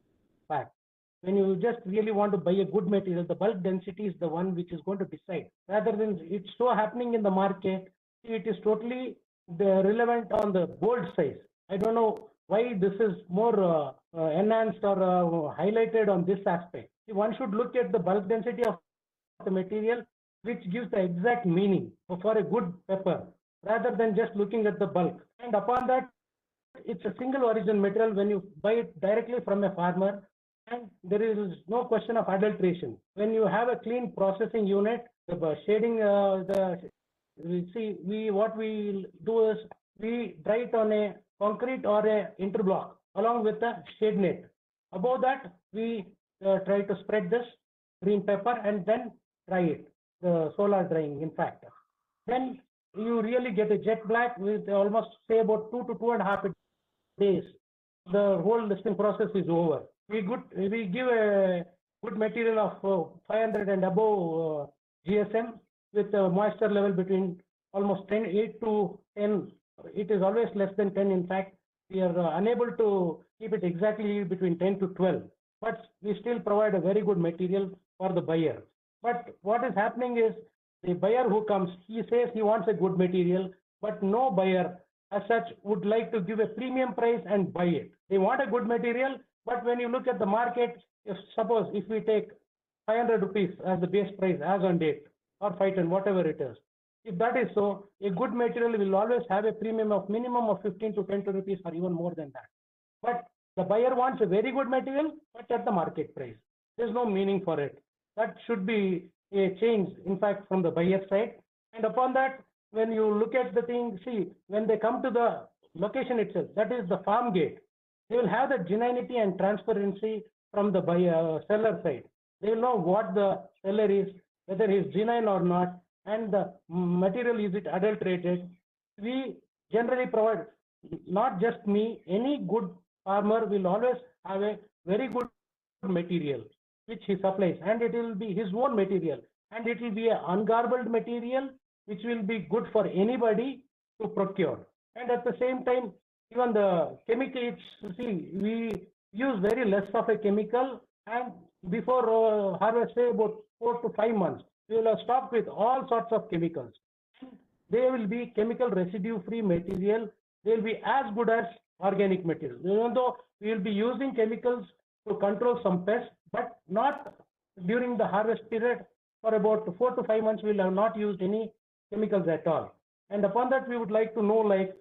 fact. When you just really want to buy a good material, the bulk density is the one which is going to decide. Rather than it's so happening in the market, it is totally relevant on the bold size. I don't know why this is more enhanced or highlighted on this aspect. See, one should look at the bulk density of the material, which gives the exact meaning for a good pepper, rather than just looking at the bulk. And upon that, it's a single origin material when you buy it directly from a farmer, and there is no question of adulteration. When you have a clean processing unit, the shading, what we do is we dry it on a concrete or a interblock along with a shade net. Above that, we try to spread this green pepper and then dry it, the solar drying, in fact. Then you really get a jet black with almost say about 2 to 2.5 days. The whole listing process is over. We give a good material of 500 and above GSM with a moisture level between almost 8 to 10. It is always less than 10. In fact, we are unable to keep it exactly between 10 to 12, but we still provide a very good material for the buyer. But what is happening is the buyer who comes, he says he wants a good material, but no buyer as such would like to give a premium price and buy it. They want a good material, but when you look at the market, suppose if we take 500 rupees as the base price as on date, or 510, whatever it is. If that is so, a good material will always have a premium of minimum of 15 to 20 rupees or even more than that. But the buyer wants a very good material, but at the market price. There's no meaning for it. That should be a change, in fact, from the buyer side. And upon that, when you look at the thing, see, when they come to the location itself, that is the farm gate, they will have the genuinity and transparency from the buyer seller side. They will know what the seller is, whether he is genuine or not, and the material, is it adulterated. We generally provide, not just me, any good farmer will always have a very good material which he supplies, and it will be his own material, and it will be an ungarbled material which will be good for anybody to procure. And at the same time, even the chemicals, see, we use very less of a chemical, and before harvest, say about 4 to 5 months, we will have stocked with all sorts of chemicals. They will be chemical residue free material. They will be as good as organic material. Even though we will be using chemicals to control some pests, but not during the harvest period. For about 4 to 5 months, we will have not used any chemicals at all. And upon that, we would like to know, like,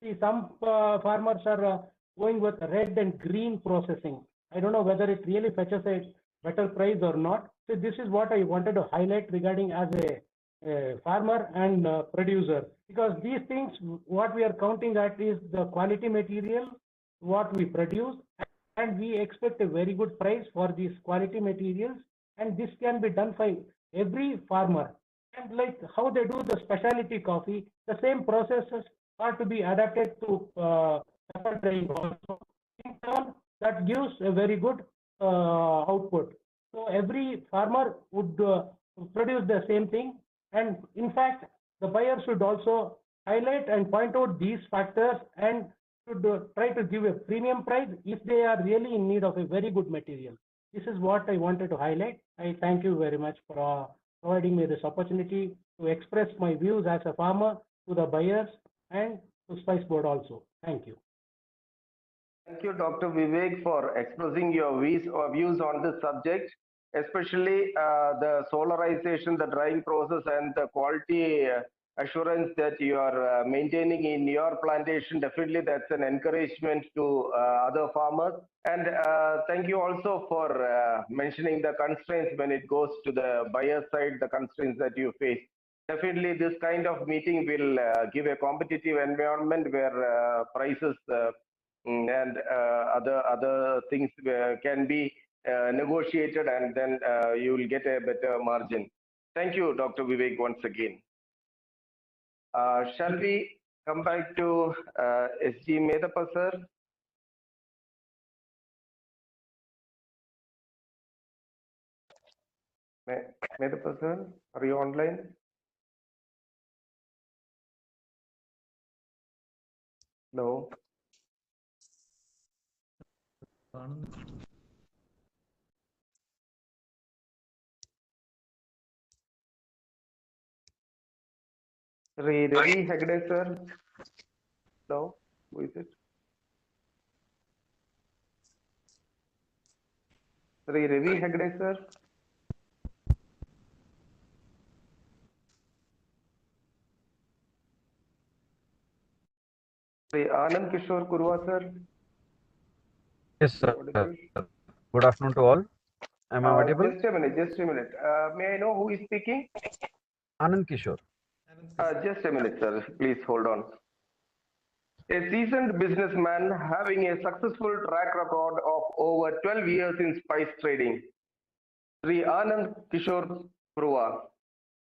see, some farmers are going with red and green processing. I don't know whether it really fetches a better price or not. So this is what I wanted to highlight regarding as a farmer and producer, because these things, what we are counting at is the quality material, what we produce, and we expect a very good price for these quality materials, and this can be done by every farmer. And like how they do the specialty coffee, the same processes are to be adapted to pepper drying also. In turn, that gives a very good output. So every farmer would produce the same thing, and in fact, the buyer should also highlight and point out these factors and should try to give a premium price if they are really in need of a very good material. This is what I wanted to highlight. I thank you very much for providing me this opportunity to express my views as a farmer to the buyers and to Spice Board also. Thank you. Thank you, Dr. Vivek, for expressing your views on this subject, especially the solarization, the drying process, and the quality assurance that you are maintaining in your plantation. Definitely, that's an encouragement to other farmers. And thank you also for mentioning the constraints when it goes to the buyer side, the constraints that you face. Definitely, this kind of meeting will give a competitive environment where prices and other things can be negotiated, and then you will get a better margin. Thank you, Dr. Vivek, once again. Shall we come back to SG Medappa, sir? Medappa, sir, are you online? No. Ravi Hegde, sir? No? Who is it? Ravi Hegde, sir? Anand Kishore Kurwa, sir? Yes, sir. Good afternoon to all. Am I audible? Just a minute, just a minute. May I know who is speaking? Anand Kishore. Just a minute, sir. Please hold on. A seasoned businessman having a successful track record of over 12 years in spice trading, Sri Anand Kishore Pruva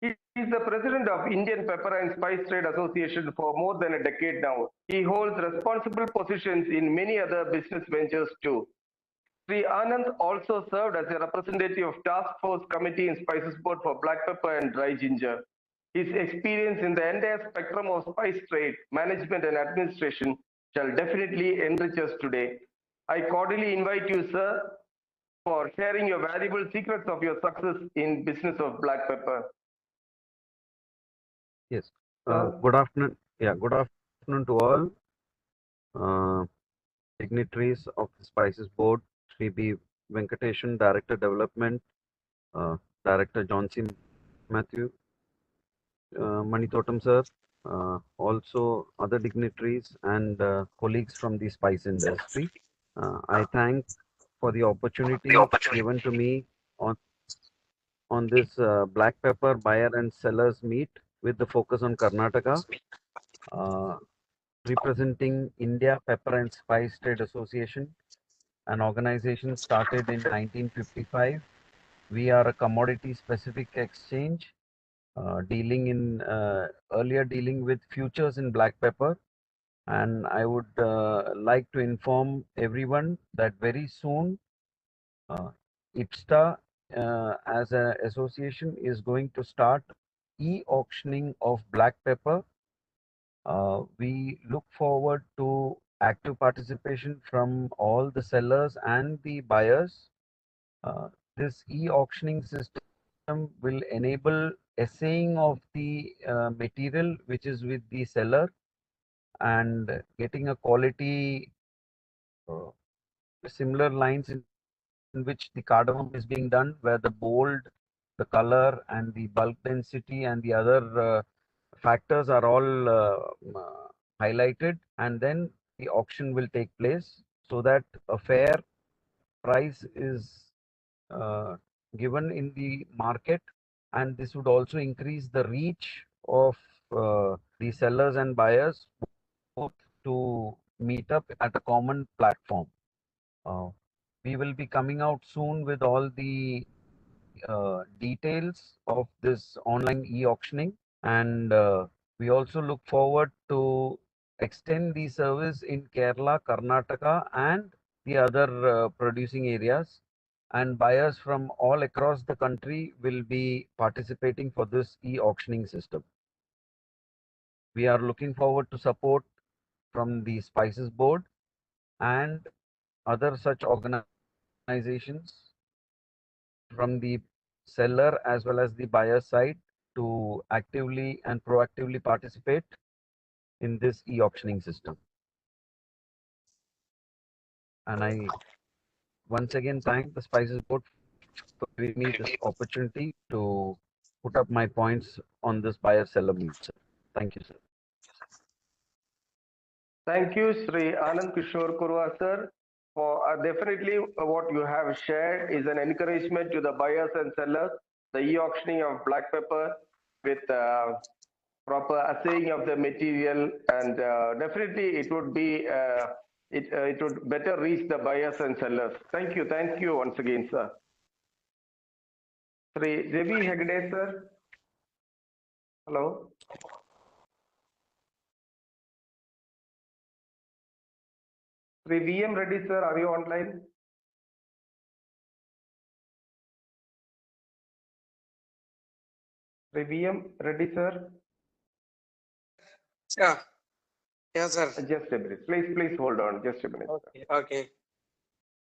He is the president of Indian Pepper and Spice Trade Association for more than a decade now. He holds responsible positions in many other business ventures too. Sri Anand also served as a representative of Task Force Committee in Spices Board for black pepper and dry ginger. His experience in the entire spectrum of spice trade, management and administration shall definitely enrich us today. I cordially invite you, sir, for sharing your valuable secrets of your success in business of black pepper. Yes. Good afternoon. Yeah, good afternoon to all dignitaries of the Spices Board, Sri B. Venkateshan, Director Development, Director John C. Matthew, Manitotam sir, also other dignitaries and colleagues from the spice industry. I thank for the opportunity given to me on this black pepper buyer and sellers meet with the focus on Karnataka. Representing India Pepper and Spice Trade Association, an organization started in 1955. We are a commodity specific exchange earlier dealing with futures in black pepper. And I would like to inform everyone that very soon IPSTA as an association is going to start e-auctioning of black pepper. We look forward to active participation from all the sellers and the buyers. This e-auctioning system will enable assaying of the material which is with the seller and getting a quality similar lines in which the cardamom is being done, where the bold, the color and the bulk density and the other factors are all highlighted, and then the auction will take place so that a fair price is given in the market, and this would also increase the reach of the sellers and buyers both to meet up at a common platform. We will be coming out soon with all the details of this online e-auctioning, and we also look forward to extend the service in Kerala, Karnataka and the other producing areas, and buyers from all across the country will be participating for this e-auctioning system. We are looking forward to support from the Spices Board and other such organizations from the seller as well as the buyer side to actively and proactively participate in this e-auctioning system. And I once again thank the Spices Board for giving me this opportunity to put up my points on this buyer-seller meet, sir. Thank you, sir. Thank you, Sri Anand Kishore Kurwa, sir. For definitely what you have shared is an encouragement to the buyers and sellers. The e-auctioning of black pepper with proper assaying of the material, and definitely it would be it would better reach the buyers and sellers. Thank you once again, sir. Sri Devi Hegde, sir. Hello. Sri VM Reddy, sir, are you online? Sri VM Reddy, sir. Yeah. Yeah, sir. Just a minute. Please hold on. Just a minute. Okay. Okay.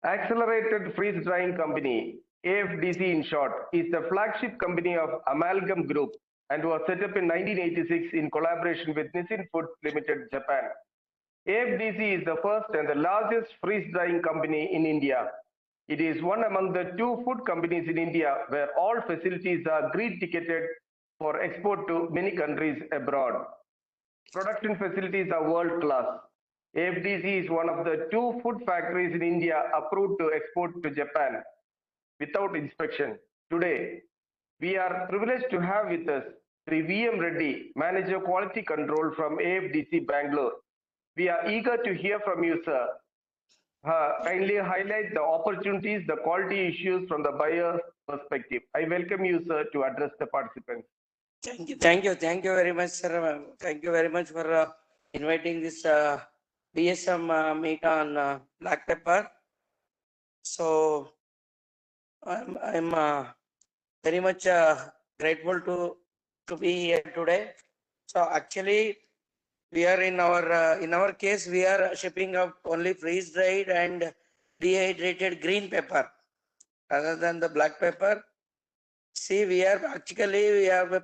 Accelerated Freeze Drying Company, AFDC in short, is the flagship company of Amalgam Group and was set up in 1986 in collaboration with Nissin Foods Limited, Japan. AFDC is the first and the largest freeze drying company in India. It is one among the 2 food companies in India where all facilities are green ticketed for export to many countries abroad. Production facilities are world class. AFDC is one of the 2 food factories in India approved to export to Japan without inspection. Today, we are privileged to have with us Sri VM Reddy, Manager Quality Control from AFDC Bangalore. We are eager to hear from you, sir. Kindly highlight the opportunities, the quality issues from the buyer's perspective. I welcome you, sir, to address the participants. Thank you very much, sir. Thank you very much for inviting this BSM meet on black pepper. So I'm very much grateful to be here today. So actually, we are in our case we are shipping up only freeze dried and dehydrated green pepper rather than the black pepper. See, we are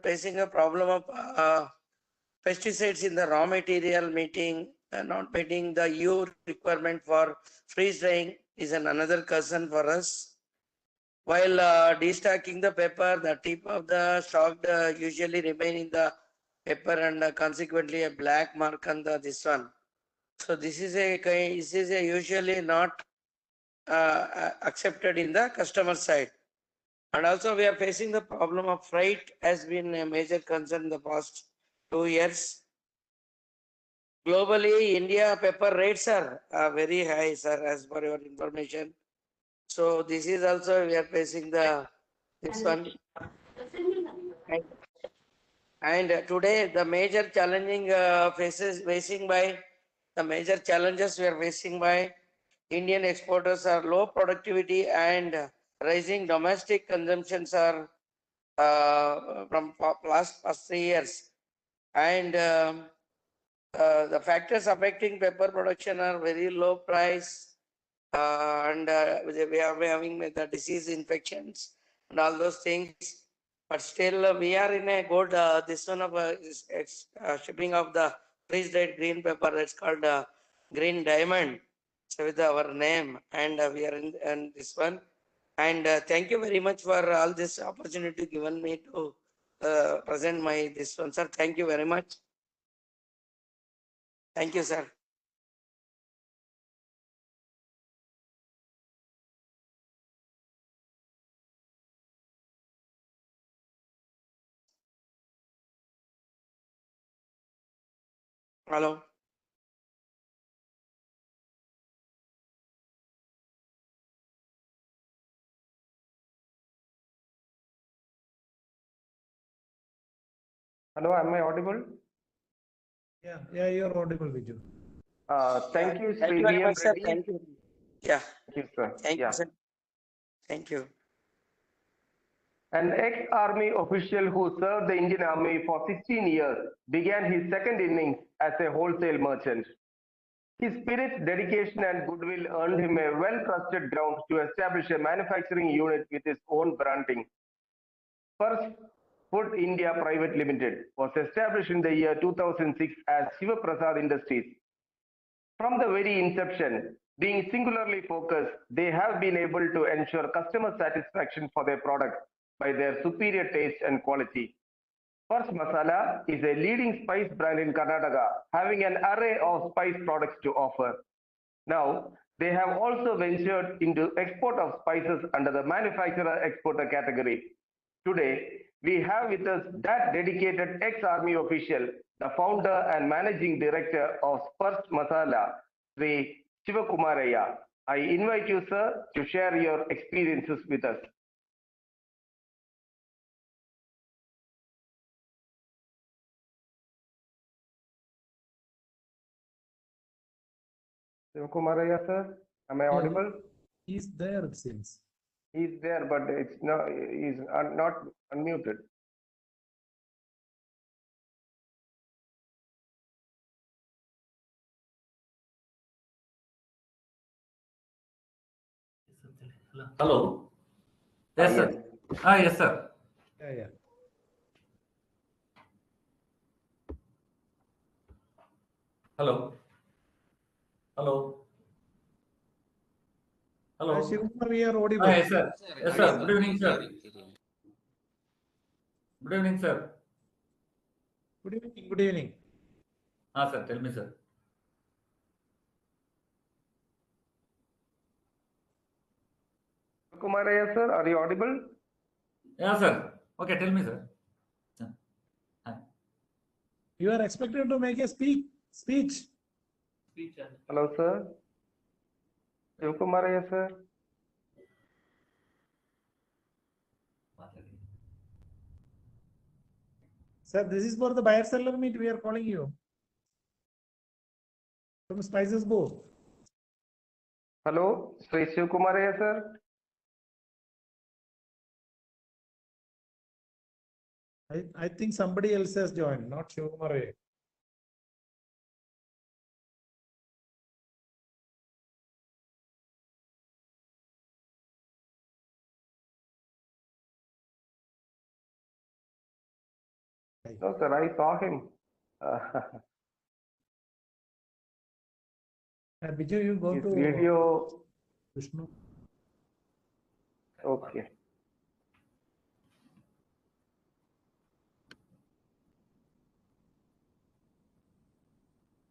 facing a problem of pesticides in the raw material meeting, not meeting the EU requirement for freeze drying is another concern for us. While destocking the pepper, the tip of the stalk usually remain in the pepper and consequently a black mark on this one. So this is a usually not accepted in the customer side. And also we are facing the problem of freight has been a major concern in the past 2 years. Globally, India pepper rates are very high, sir, as per your information. So this is also we are facing this one. And today the major challenging facing by the major challenges we are facing by Indian exporters are low productivity and rising domestic consumptions are from past 3 years. And the factors affecting pepper production are very low price and we are having the disease infections and all those things. But still, we are in a good this one of shipping of the freeze dried green pepper. That's called green diamond. So with our name, and we are in this one. And thank you very much for all this opportunity given me to present my this one, sir. Thank you very much. Thank you, sir. Hello. Hello, am I audible? Yeah, you're audible, Viju. Thank you, Thank Sri you very VM much, sir. Reddy. Thank you. Yeah. Thank you, sir. Thank Yeah. you, sir. Thank you. An ex-army official who served the Indian Army for 16 years began his second innings as a wholesale merchant. His spirit, dedication, and goodwill earned him a well-trusted ground to establish a manufacturing unit with his own branding. First Food India Private Limited was established in the year 2006 as Shiva Prasad Industries. From the very inception, being singularly focused, they have been able to ensure customer satisfaction for their products by their superior taste and quality. First Masala is a leading spice brand in Karnataka, having an array of spice products to offer. Now, they have also ventured into export of spices under the manufacturer exporter category. Today, we have with us that dedicated ex-army official, the founder and managing director of First Masala, Sri Shivakumaraya. I invite you, sir, to share your experiences with us. Shivakumaraya, sir, am I audible? He's there, it seems. He's there, but it's not, he's not unmuted. Hello. Yes, Yes. sir. Yes, sir. Yeah. Hello. Hello. Hello. Shivakumar, we are audible. Yes, sir. Yes, sir. Good evening, sir. Good evening, sir. Good evening. Good evening. Sir. Tell me, sir. Kumaraya, sir, are you audible? Yeah, sir. Okay, tell me, sir. Hi. You are expected to make a speech. Hello, sir. Shivakumaraya, sir. Sir, this is for the buyer seller meet we are calling you. From Spices Board. Hello, Sri Shivkumar here, sir. I think somebody else has joined, not Shivkumar. No, sir, I saw him. Biju, you go His to video. Vishnu. Okay.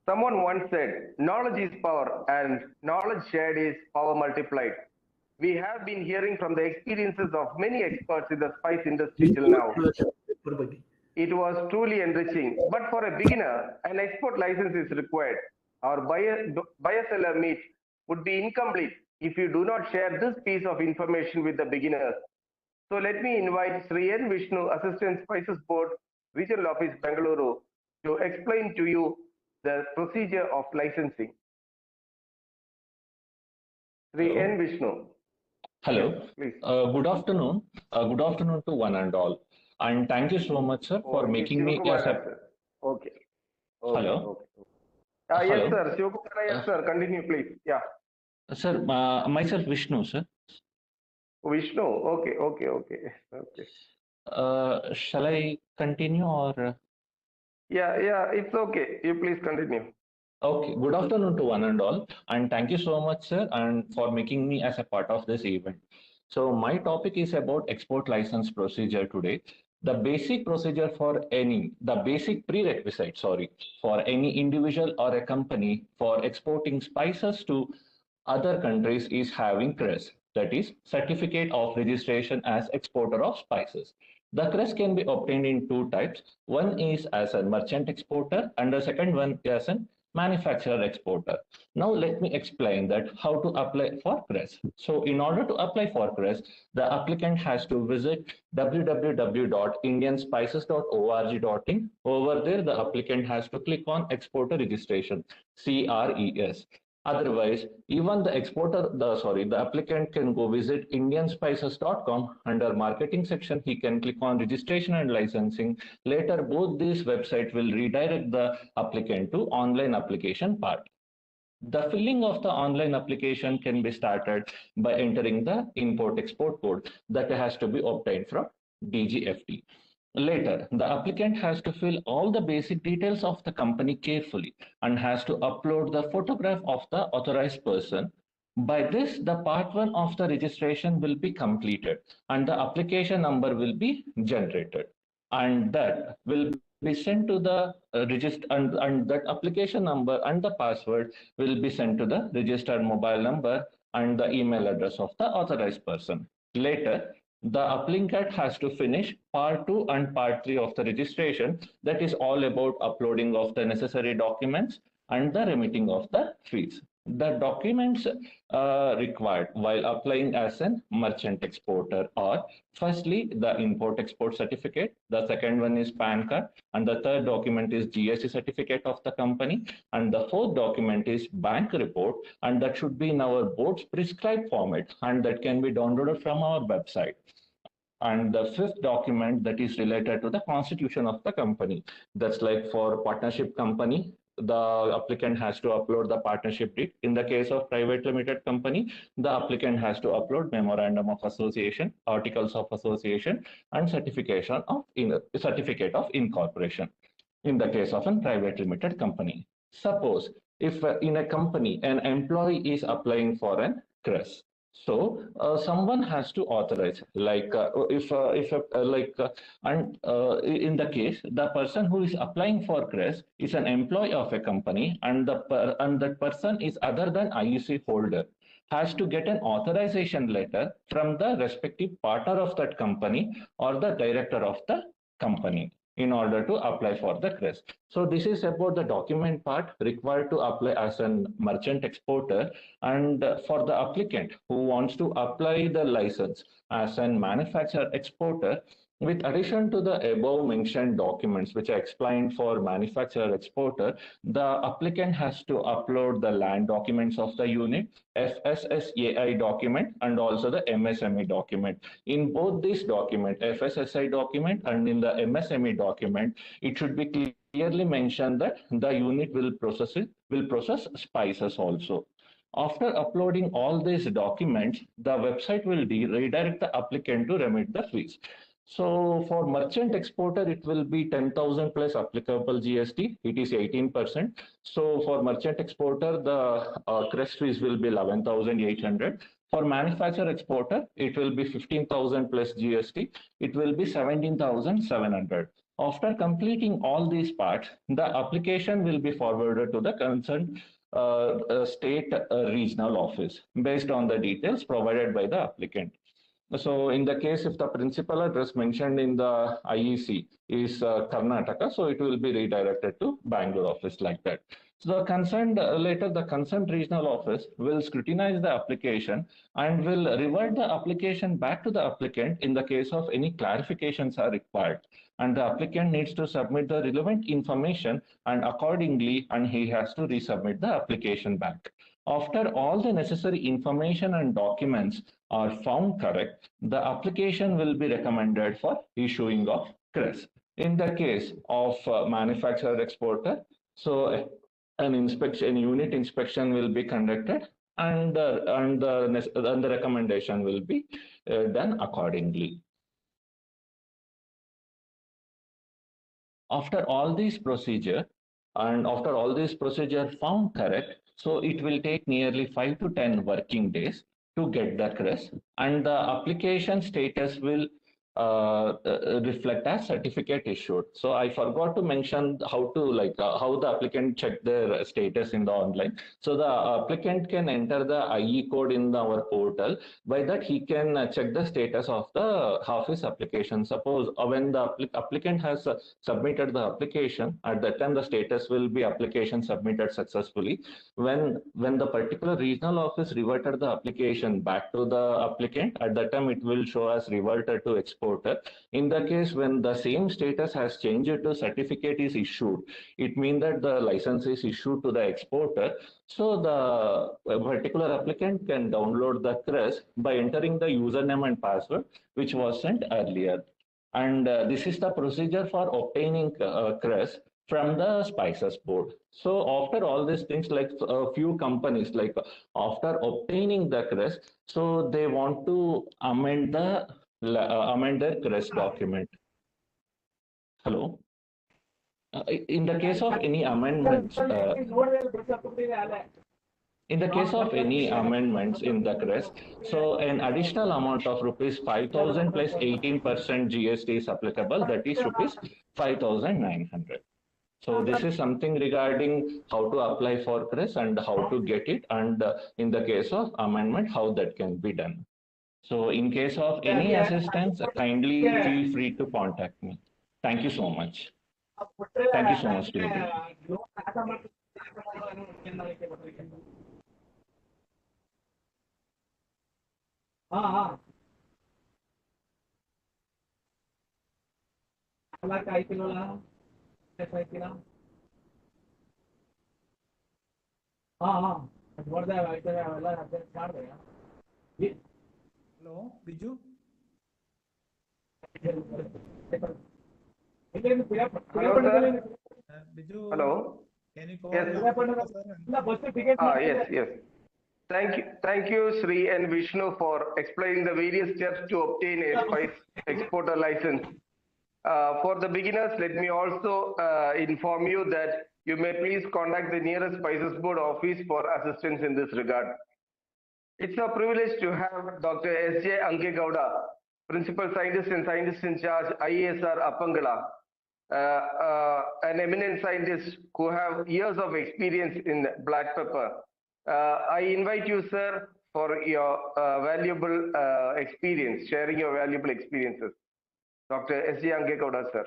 Someone once said, knowledge is power and knowledge shared is power multiplied. We have been hearing from the experiences of many experts in the spice industry till now. It was truly enriching, but for a beginner, an export license is required. Our buyer-seller meet would be incomplete if you do not share this piece of information with the beginners. So let me invite Sri N. Vishnu, Assistant Spices Board, Regional Office, Bengaluru, to explain to you the procedure of licensing. Sri N. Vishnu. Hello. Yes, please. Good afternoon. Good afternoon to one and all. And thank you so much, sir, for making me as a... Okay. Hello. Okay. Yes, Hello. sir. Shivkumar, yes, sir. Continue, please. Yeah. Sir, myself Vishnu, sir. Vishnu. Okay. Shall I continue or... Yeah, it's okay. You please continue. Okay, good afternoon to one and all, and thank you so much, sir, and for making me as a part of this event. So my topic is about export license procedure today. The basic procedure the basic prerequisite, for any individual or a company for exporting spices to other countries is having CRES, that is Certificate of Registration as Exporter of Spices. The CRES can be obtained in two types. One is as a merchant exporter and the second one is an manufacturer exporter. Now let me explain that how to apply for CRES. So in order to apply for CRES, the applicant has to visit www.indianspices.org.in. Over there, the applicant has to click on exporter registration, CRES. Otherwise, even the applicant can go visit indianspices.com. Under marketing section, he can click on registration and licensing. Later, both these websites will redirect the applicant to online application part. The filling of the online application can be started by entering the import-export code that has to be obtained from DGFT. Later, the applicant has to fill all the basic details of the company carefully and has to upload the photograph of the authorized person. By this, the part 1 of the registration will be completed and the application number will be generated. And that will be sent to the register, and that application number and the password will be sent to the registered mobile number and the email address of the authorized person. Later, the applicant has to finish part 2 and part 3 of the registration. That is all about uploading of the necessary documents and the remitting of the fees. The documents required while applying as a merchant exporter are firstly the import export certificate, the second one is PAN card, and the third document is GST certificate of the company, and the fourth document is bank report, and that should be in our board's prescribed format, and that can be downloaded from our website. And the fifth document that is related to the constitution of the company. That's like for partnership company, the applicant has to upload the partnership deed. In the case of private limited company, the applicant has to upload memorandum of association, articles of association, and certificate of incorporation. In the case of a private limited company, suppose if in a company an employee is applying for an CRES, so someone has to authorize, like in the case the person who is applying for CRES is an employee of a company, and that person is other than IUC holder, has to get an authorization letter from the respective partner of that company or the director of the company in order to apply for the CRES. So this is about the document part required to apply as a merchant exporter. And for the applicant who wants to apply the license as a manufacturer exporter, With addition to the above mentioned documents, which I explained for manufacturer exporter, the applicant has to upload the land documents of the unit, FSSAI document, and also the MSME document. In both these documents, FSSAI document and in the MSME document, it should be clearly mentioned that the unit will process spices also. After uploading all these documents, the website will redirect the applicant to remit the fees. So for merchant exporter, it will be 10,000 plus applicable GST. It is 18%. So for merchant exporter, the crest fees will be 11,800. For manufacturer exporter, it will be 15,000 plus GST. It will be 17,700. After completing all these parts, the application will be forwarded to the concerned state regional office based on the details provided by the applicant. So in the case if the principal address mentioned in the IEC is Karnataka, so it will be redirected to Bangalore office like that. So the concerned later the concerned regional office will scrutinize the application and will revert the application back to the applicant in the case of any clarifications are required. And the applicant needs to submit the relevant information and accordingly, and he has to resubmit the application back. After all the necessary information and documents are found correct, the application will be recommended for issuing of CRES. In the case of manufacturer exporter, so an unit inspection will be conducted and the recommendation will be done accordingly. After all these procedure found correct, so it will take nearly 5 to 10 working days to get the CRES, and the application status will reflect as certificate issued. So I forgot to mention how to how the applicant check their status in the online. So the applicant can enter the IE code in our portal. By that he can check the status of the his application. Suppose when the applicant has submitted the application, at that time the status will be application submitted successfully. When the particular regional office reverted the application back to the applicant, at that time it will show as reverted to exporter. In the case when the same status has changed to certificate is issued, it means that the license is issued to the exporter. So the particular applicant can download the CRES by entering the username and password which was sent earlier. And this is the procedure for obtaining CRES from the Spices Board. So after all these things, like a few companies, like after obtaining the CRES, so they want to amend their CRES document. Hello. In the case of any amendments, in the case of any amendments in the CRES, so an additional amount of rupees 5,000 plus 18% GST is applicable, that is rupees 5,900. So this is something regarding how to apply for CRES and how to get it, and in the case of amendment, how that can be done. So in case of any assistance, kindly feel free to contact me. Thank you so much. Thank you so much. Hello, Biju. Hello, sir. Biju. Hello. Can you call? Yes. Yes. Thank you, Sri and Vishnu, for explaining the various steps to obtain a spice exporter license. For the beginners, let me also inform you that you may please contact the nearest Spices Board office for assistance in this regard. It's a privilege to have Dr. S.J. Ankegowda, Principal Scientist and Scientist in Charge, IESR Appangala, an eminent scientist who have years of experience in black pepper. I invite you, sir, for your valuable experience, sharing your valuable experiences. Dr. S.J. Ankegowda, sir.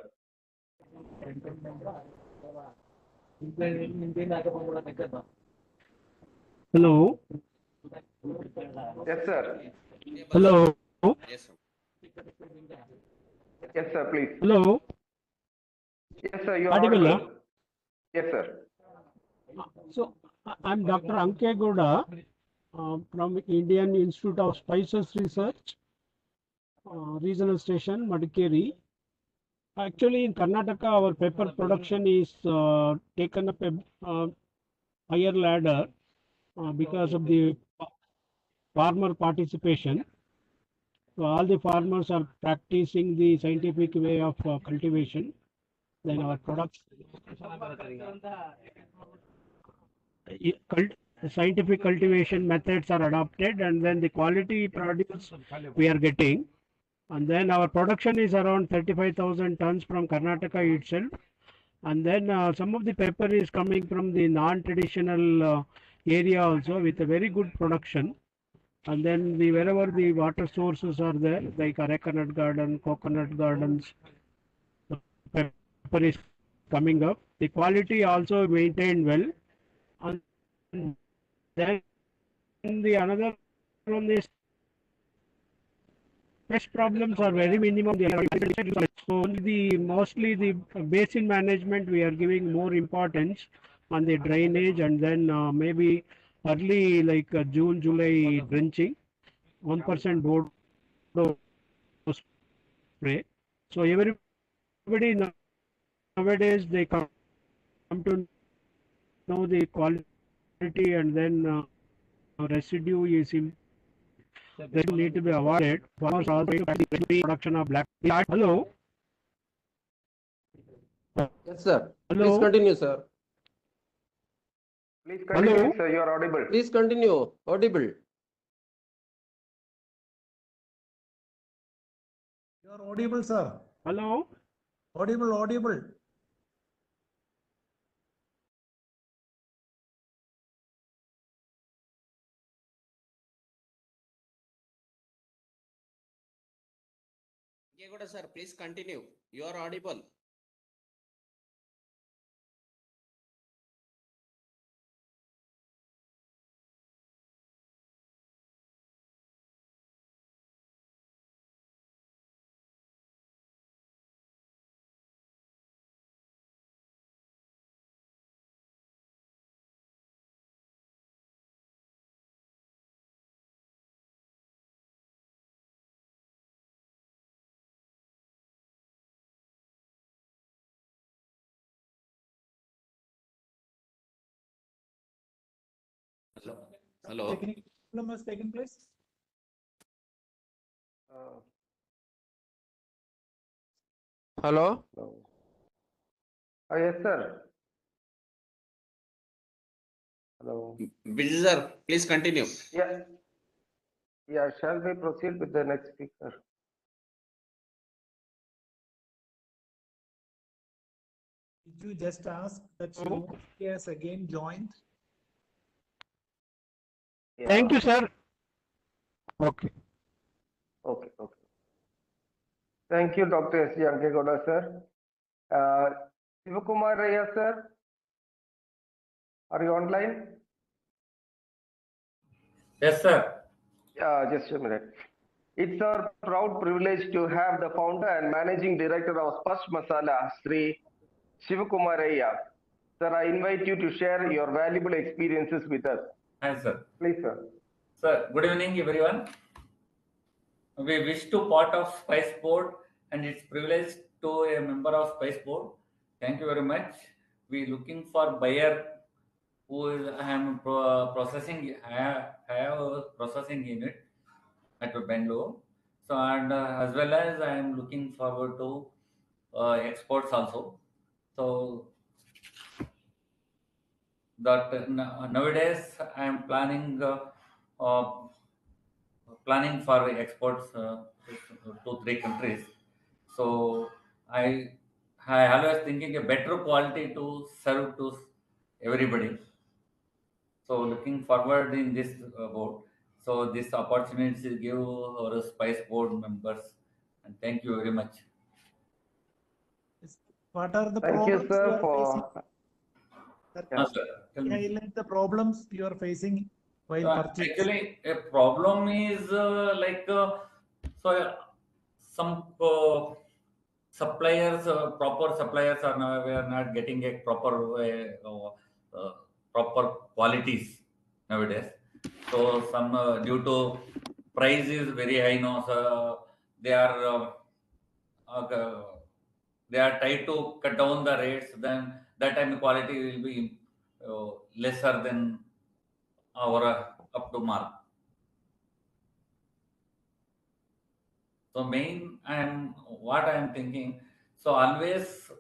Hello. Yes, sir. Hello. Yes, sir. Yes, sir, please. Hello, Yes, sir, you are audible, audible. Yes, sir. So I'm Dr. Anke Gowda from Indian Institute of Spices Research, Regional Station, Madikeri. Actually, in Karnataka, our pepper production is taken up a higher ladder because of the farmer participation. So all the farmers are practicing the scientific way of cultivation. Then our products, scientific cultivation methods are adopted, and then the quality produce we are getting. And then our production is around 35,000 tons from Karnataka itself. And then some of the pepper is coming from the non-traditional area also with a very good production. And then wherever the water sources are there, like arecanut garden, coconut gardens, the pepper is coming up. The quality also maintained well. And then the another one is pest problems are very minimum. So mostly the basin management we are giving more importance on the drainage, and then maybe early like June, July drenching, 1% board spray. So everybody nowadays they come to know the quality, and then residue is they need to be avoided. Farmers also the production of black. Hello. Yes, sir. Hello. Please continue, sir. Please continue, Hello? sir, you are audible. Please continue. Audible. You are audible, sir. Hello. Audible, audible. Yegoda sir, please continue. You are audible. Hello. Hello. Technical problem has taken place. Hello. Yes, sir. Hello. Busy sir, please continue. Yeah. Yeah, shall we proceed with the next speaker? Did you just ask that Shivamurthy has again joined? Yeah. Thank you, sir. Okay. Okay, okay. Thank you, Dr. S. Yankegoda, sir. Sivakumar Raya, sir. Are you online? Yes, sir. Just a minute. It's our proud privilege to have the founder and managing director of Sparsh Masala, Sri Sivakumar Raya. Sir, I invite you to share your valuable experiences with us. Hi, sir. Please, sir. Sir, good evening, everyone. We wish to part of Spice Board, and it's privilege to a member of Spice Board. Thank you very much. We looking for buyer who is I am processing. I have a processing unit at Bangalore. So and as well as I am looking forward to exports also. So that nowadays I am planning for exports to 3 countries. So I always thinking a better quality to serve to everybody. So looking forward in this board. So this opportunity give our Spice board members, and thank you very much. What are the Thank you, problems sir, you are facing? for. Sir, highlight the problems you are facing while purchasing. Actually, a problem is some suppliers, proper suppliers are now, we are not getting a proper qualities nowadays. So some due to price is very high now, so they are they are trying to cut down the rates. Then that time the quality will be lesser than our up to mark. So main what I am thinking. So always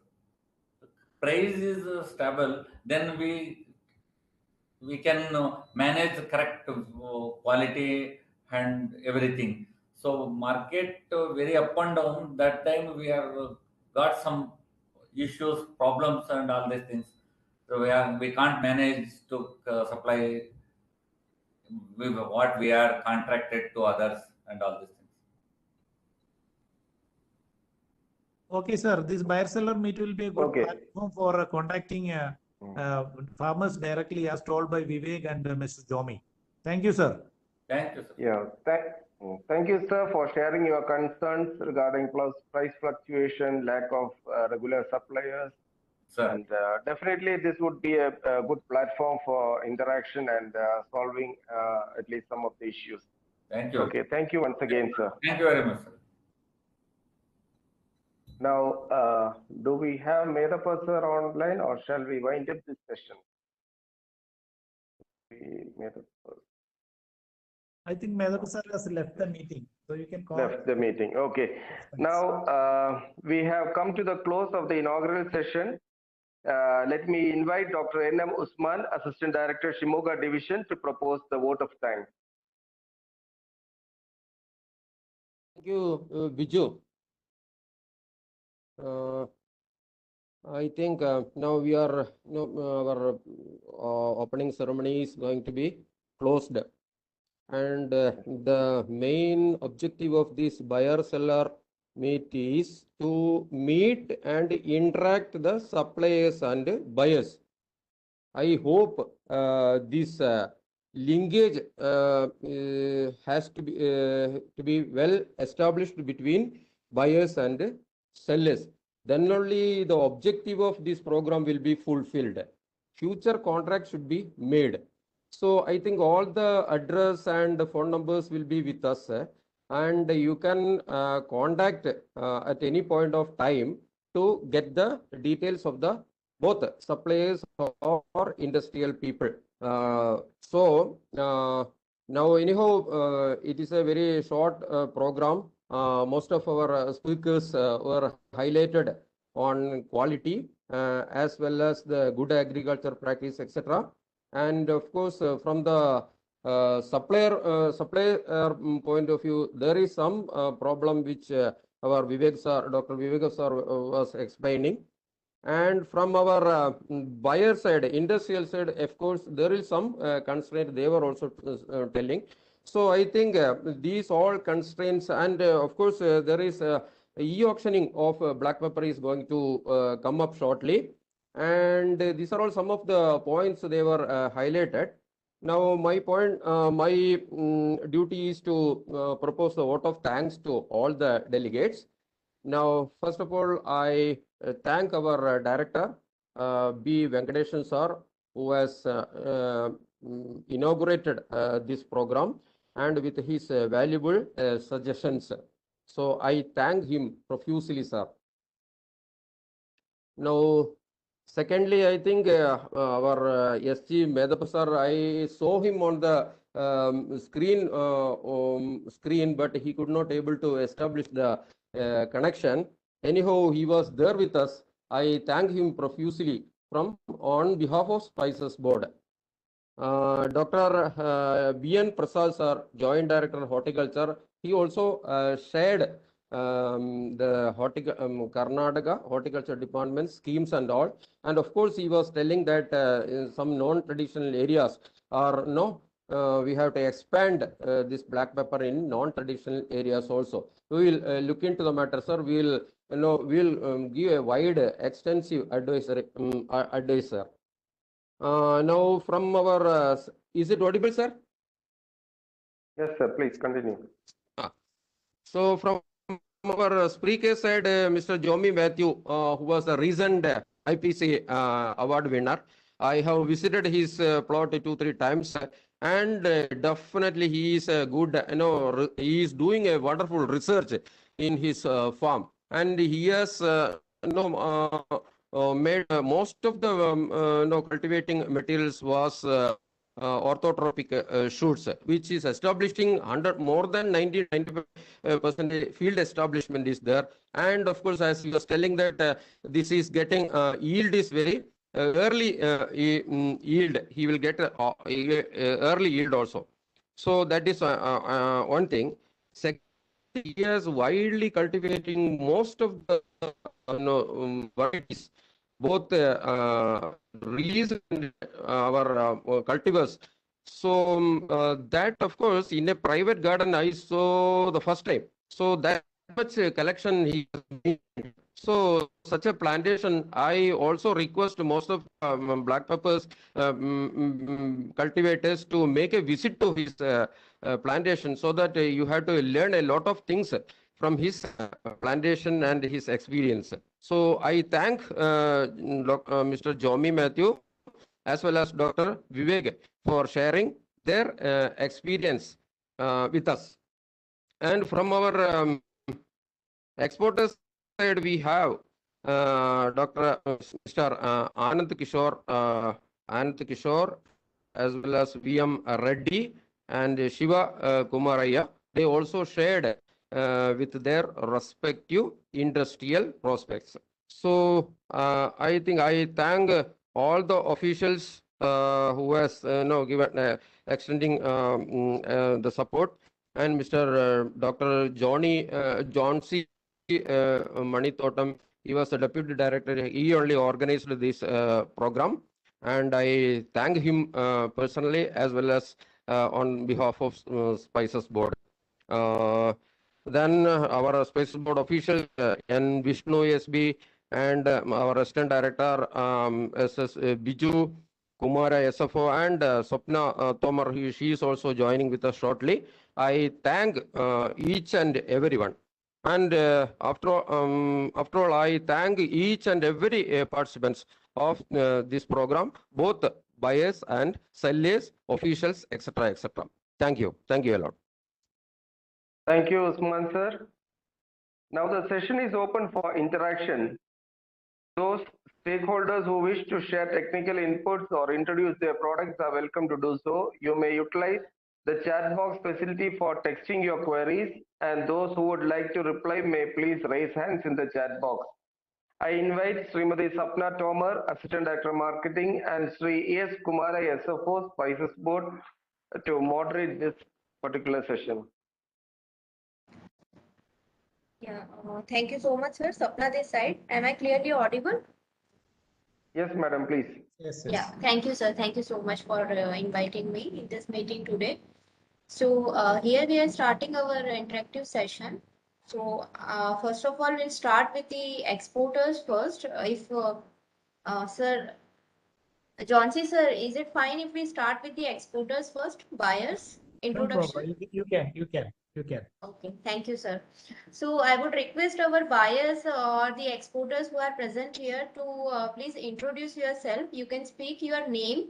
price is stable, then we can manage correct quality and everything. So market very up and down. That time we are got some issues, problems, and all these things. So we can't manage to supply with what we are contracted to others and all these things. Okay, sir. This buyer seller meet will be a good platform for contacting farmers directly, as told by Vivek and Mr. Jomi. Thank you, sir. Thank you, sir. Yeah, thank you, sir, for sharing your concerns regarding price fluctuation, lack of regular suppliers. Sir. And definitely this would be a good platform for interaction and solving at least some of the issues. Thank you. Okay, thank you once again, sir. Thank you very much, sir. Now, do we have Medappa sir online, or shall we wind up this session? I think Medappa sir has left the meeting, so you can call. Left the meeting. Okay. Now we have come to the close of the inaugural session. Let me invite Dr. N.M. Usman, Assistant Director, Shimoga Division, to propose the vote of thanks. Thank you, Biju. I think now we are, our opening ceremony is going to be closed. And the main objective of this buyer-seller meet is to meet and interact the suppliers and buyers. I hope this linkage has to be well established between buyers and sellers. Then only the objective of this program will be fulfilled. Future contracts should be made. So I think all the address and the phone numbers will be with us, and you can contact at any point of time to get the details of the both suppliers or industrial people. Now anyhow, it is a very short program. Most of our speakers were highlighted on quality as well as the good agriculture practice, etc. And of course, from the supplier point of view, there is some problem which our Vivek sir, Dr. Vivek sir was explaining. And from our buyer side, industrial side, of course, there is some constraint they were also telling. So I think these all constraints, and of course, there is e-auctioning of black pepper is going to come up shortly. And these are all some of the points they were highlighted. Now, my point, my duty is to propose the vote of thanks to all the delegates. Now, first of all, I thank our director, B. Venkatesan sir, who has inaugurated this program and with his valuable suggestions. So I thank him profusely, sir. Now, secondly, I think our SG Medappa sir, I saw him on the screen, but he could not able to establish the connection. Anyhow, he was there with us. I thank him profusely on behalf of Spices Board. Dr. B.N. Prasad sir, Joint Director Horticulture, he also shared the Karnataka Horticulture Department schemes and all. And of course, he was telling that in some non-traditional areas are we have to expand this black pepper in non-traditional areas also. We will look into the matter, sir. We will, we'll give a wide, extensive advisory advice, now from our, is it audible, sir? Yes, sir. Please continue. So from our speaker side, Mr. Jomi Matthew, who was a recent IPC award winner. I have visited his plot 2-3 times, and definitely he is a good, he is doing a wonderful research in his farm, and he has made most of the cultivating materials was orthotropic shoots, which is establishing more than 90-95% field establishment is there. And of course, as you was telling that this is getting yield is very early yield. He will get early yield also. So that is one thing. Second, he is widely cultivating most of the varieties, both released in our cultivars. So that, of course, in a private garden, I saw the first time. So that much collection he has made. So such a plantation, I also request most of black peppers cultivators to make a visit to his plantation, so that you have to learn a lot of things from his plantation and his experience. So I thank Mr. Jomi Matthew as well as Dr. Vivek for sharing their experience with us. And from our exporters side, we have Mr. Anand Kishore, as well as VM Reddy and Shiva Kumaraya. They also shared with their respective industrial prospects. So I think I thank all the officials who has given extending the support, and Mr. Dr. John C. Manitotam. He was the deputy director. He only organized this program, and I thank him personally as well as on behalf of Spices Board. Then our Spices Board officials, N. Vishnu SB, and our assistant director, SS Biju Kumara SFO, and Swapna Tomar. She is also joining with us shortly. I thank each and everyone. And after all, I thank each and every participants of this program, both buyers and sellers, officials, etc., etc. Thank you. Thank you a lot. Thank you, Usman sir. Now the session is open for interaction. Those stakeholders who wish to share technical inputs or introduce their products are welcome to do so. You may utilize the chat box facility for texting your queries, and those who would like to reply may please raise hands in the chat box. I invite Srimati Sapna Tomar, Assistant Director Marketing, and Sri S. Kumara, SFO, Spices Board, to moderate this particular session. Yeah, thank you so much, sir. Sapna this side. Am I clearly audible? Yes, madam, please. Yes, Yeah, thank you, sir. Thank you so much for inviting me in this meeting today. So here we are starting our interactive session. So first of all, we'll start with the exporters first. If sir, Johnsy sir, is it fine if we start with the exporters first, buyers? Introduction? No problem. You can. Okay, thank you, sir. So I would request our buyers or the exporters who are present here to please introduce yourself. You can speak your name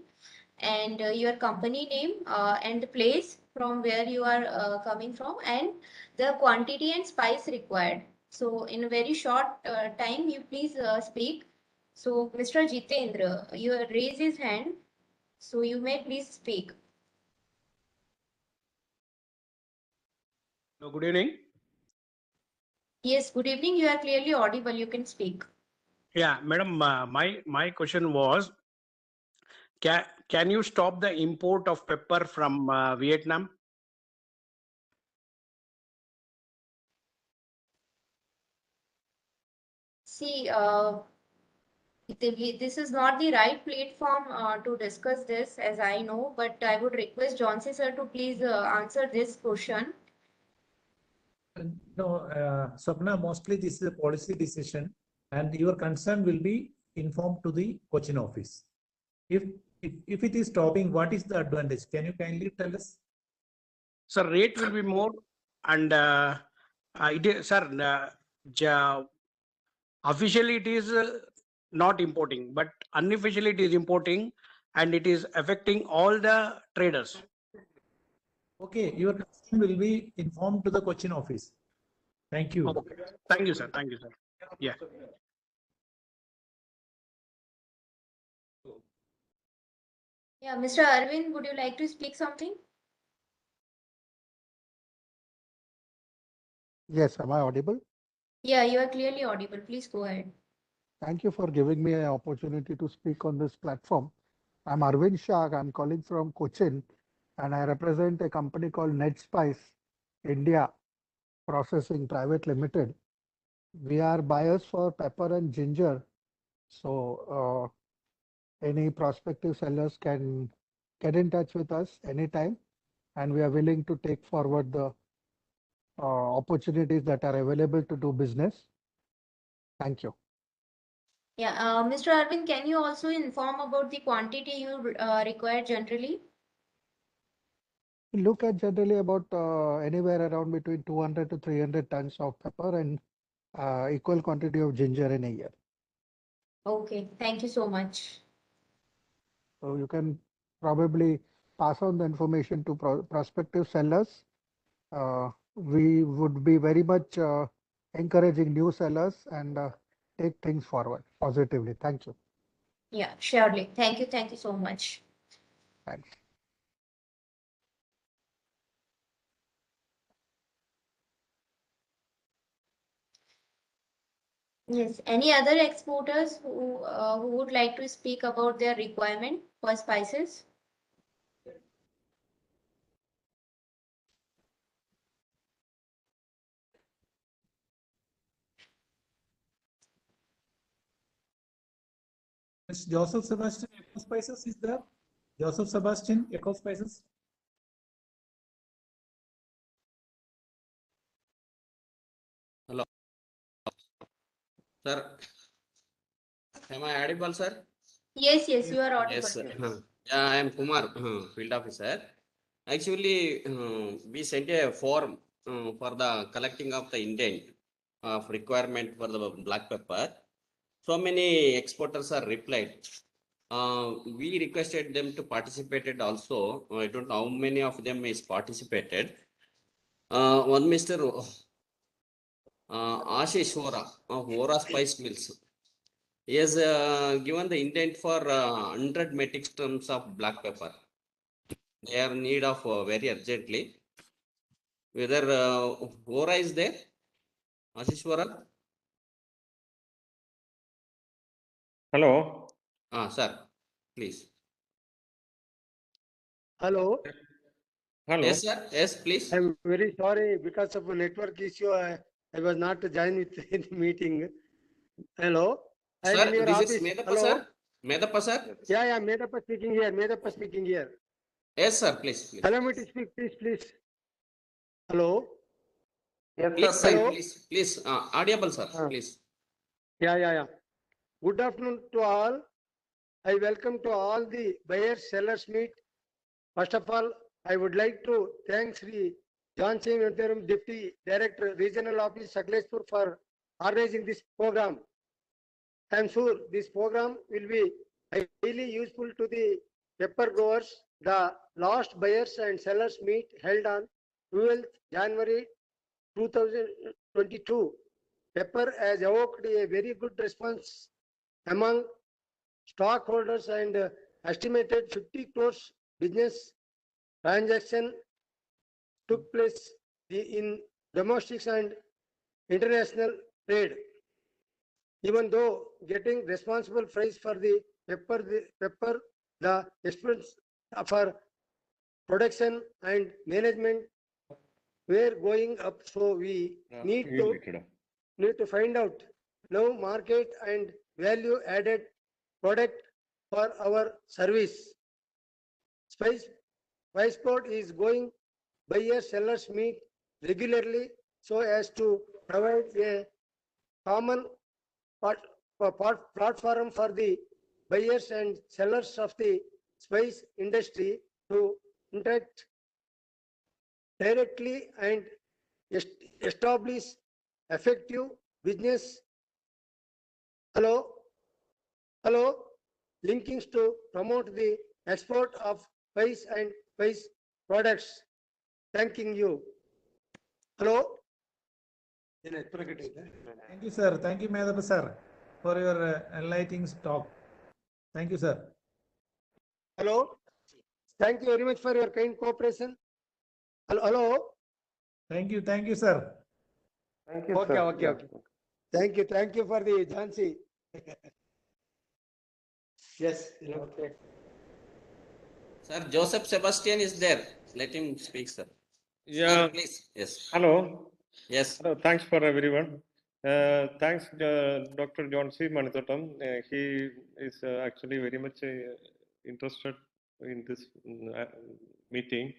and your company name and the place from where you are coming from, and the quantity and spice required. So in a very short time, you please speak. So Mr. Jitendra, you raise his hand. So you may please speak. Good evening. Yes, good evening. You are clearly audible. You can speak. Yeah, madam, my question was, can you stop the import of pepper from Vietnam? See, this is not the right platform to discuss this, as I know, but I would request Johnsy sir to please answer this question. No, Swapna, mostly this is a policy decision, and your concern will be informed to the Cochin office. If it is stopping, what is the advantage? Can you kindly tell us? So rate will be more, and It is, sir, officially it is not importing, but unofficially it is importing, and it is affecting all the traders. Okay, your concern will be informed to the Cochin office. Thank you. Okay. Thank you, sir. Thank you, sir. Yeah. Yeah, Mr. Arvind, would you like to speak something? Yes, am I audible? Yeah, you are clearly audible. Please go ahead. Thank you for giving me an opportunity to speak on this platform. I'm Arvind Shah. I'm calling from Cochin, and I represent a company called NetSpice India Processing Private Limited. We are buyers for pepper and ginger. So any prospective sellers can get in touch with us anytime, and we are willing to take forward the opportunities that are available to do business. Thank you. Yeah, Mr. Arvind, can you also inform about the quantity you require generally? We look at generally about anywhere around between 200 to 300 tons of pepper and equal quantity of ginger in a year. Okay, thank you so much. So you can probably pass on the information to prospective sellers. We would be very much encouraging new sellers and take things forward positively. Thank you. Yeah, surely. Thank you. Thank you so much. Thanks. Yes, any other exporters who would like to speak about their requirement for spices? Ms. Joseph Sebastian, Eco Spices is there? Joseph Sebastian, Eco Spices. Hello. Sir, am I audible, sir? Yes, yes, you are audible. Yes, sir. Yeah, I am Kumar, field officer. Actually, we sent a form for the collecting of the intent of requirement for the black pepper. So many exporters are replied. We requested them to participate also. I don't know how many of them is participated. One Mr. Ashish Vora of Vora Spice Mills. He has given the intent for 100 metric tons of black pepper. They are in need of very urgently. Whether Vora is there? Ashish Vora? Hello. Sir, please. Hello. Hello. Yes, sir. Yes, please. I'm very sorry because of a network issue. I was not joined with the meeting. Hello. I'm Sir, in your this office. is Medappa, Hello. sir. Medappa, sir. Yeah, Medappa speaking here. Medappa speaking here. Yes, sir. Please, please. Allow me to speak, please. Hello. Yes, Please, sir. sir. Hello. Please. Audible, sir. Please. Yeah. Good afternoon to all. I welcome to all the buyers sellers meet. First of all, I would like to thank Sri John Singh Veteran, Deputy Director, Regional Office, Sakleshpur, for organizing this program. I am sure this program will be highly useful to the pepper growers. The last buyers and sellers meet held on 12th January 2022. Pepper has evoked a very good response among stockholders and estimated 50 crores business transaction took place in domestic and international trade. Even though getting responsible price for the pepper, the expense for production and management were going up. So we need to find out now market and value added product for our service. Spiceboard is going buyers sellers meet regularly so as to provide a common platform for the buyers and sellers of the spice industry to interact directly and establish effective business linkings to promote the export of spice and spice products. Thanking you. Hello. Thank you, sir. Thank you, Madam sir, for your enlightening talk. Thank you, sir. Hello. Thank you very much for your kind cooperation. Hello. Thank you, sir. Thank you, Okay, sir. okay, okay. Thank you for the Jhansi. Yes. Okay. Sir, Joseph Sebastian is there. Let him speak, sir. Yeah. Sir, please. Yes. Hello. Yes. Hello. Thanks for everyone. Thanks, Dr. John C. Manithotam. He is actually very much interested in this meeting.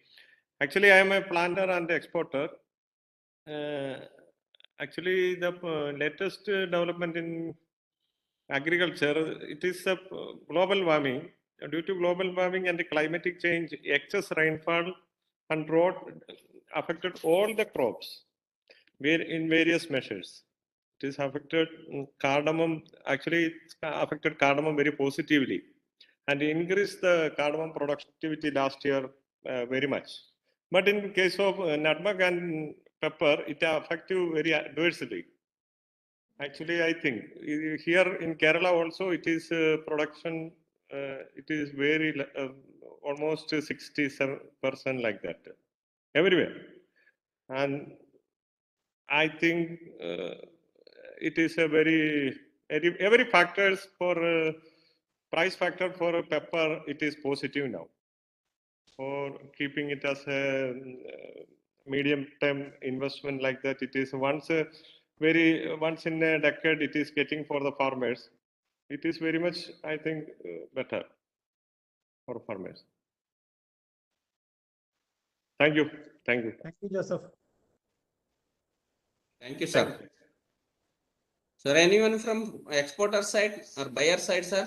Actually, I am a planter and exporter. Actually, the latest development in agriculture, it is a global warming. Due to global warming and the climatic change, excess rainfall and drought affected all the crops in various measures. It is affected cardamom, actually it's affected cardamom very positively and increased the cardamom productivity last year very much. But in case of nutmeg and pepper, it affects you very adversely. Actually, I think here in Kerala also it is production, it is very almost 67% like that everywhere. And I think it is a every factors for price factor for pepper, it is positive now. For keeping it as a medium term investment like that, it is once in a decade it is getting for the farmers. It is very much, I think, better for farmers. Thank you. Thank you. Thank you, Joseph. Thank you, sir. Sir, anyone from exporter side or buyer side, sir,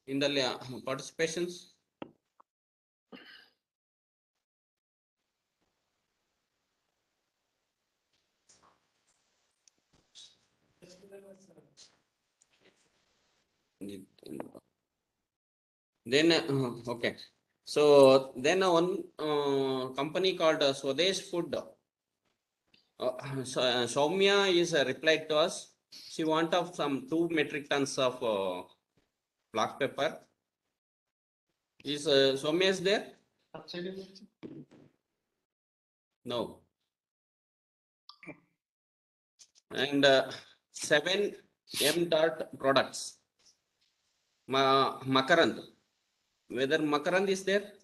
in the participations? Then, okay. So then one company called Swadesh Food, Soumya is replied to us. She want of some 2 metric tons of black pepper. Is Soumya is there? No. And 7 M dot products. Makarand. Whether Makarand is there?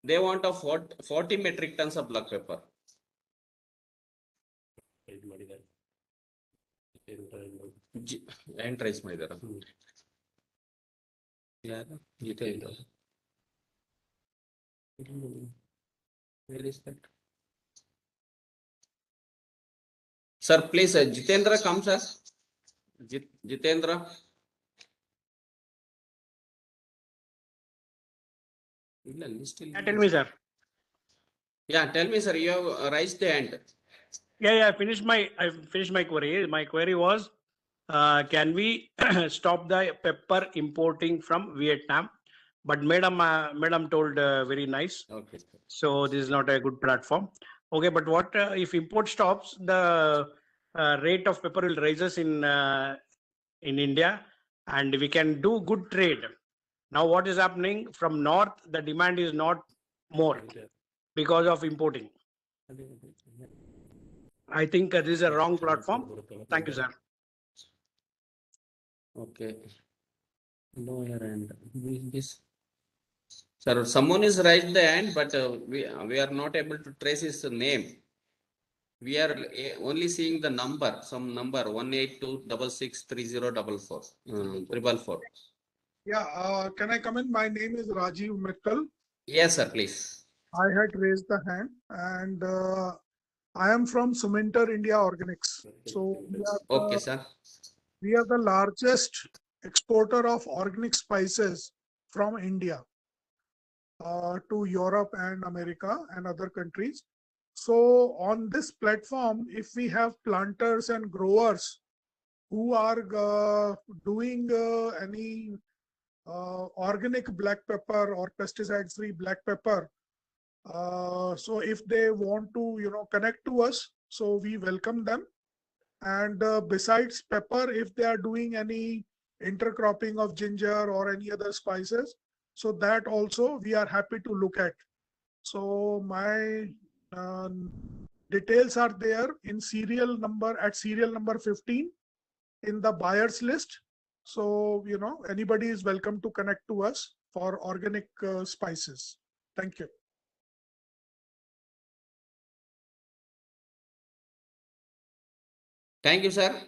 They want of 40 metric tons of black pepper. And tries my there. Yeah, detail. Where is that? Sir, please, Jitendra come, sir. Jitendra. Yeah, tell me, sir. Yeah, tell me, sir. You have raised the hand. Yeah, I finished my query. My query was, can we stop the pepper importing from Vietnam? But madam told very nice. Okay. So this is not a good platform. Okay, but what if import stops? The rate of pepper will rises in India, and we can do good trade. Now, what is happening from north? The demand is not more because of importing. I think this is a wrong platform. Thank you, sir. Okay. No, your hand. This. Sir, someone is raised the hand, but we are not able to trace his name. We are only seeing the number, some number 182663044. Yeah, can I come in? My name is Rajiv Mittal. Yes, sir, please. I had raised the hand, and I am from Suminter India Organics. So Okay, sir. We are the largest exporter of organic spices from India. to Europe and America and other countries. So on this platform, if we have planters and growers who are doing any organic black pepper or pesticide-free black pepper, so if they want to, connect to us, so we welcome them. And besides pepper, if they are doing any intercropping of ginger or any other spices, so that also we are happy to look at. So my details are there in serial number 15 in the buyers list. So, anybody is welcome to connect to us for organic spices. Thank you. Thank you, sir.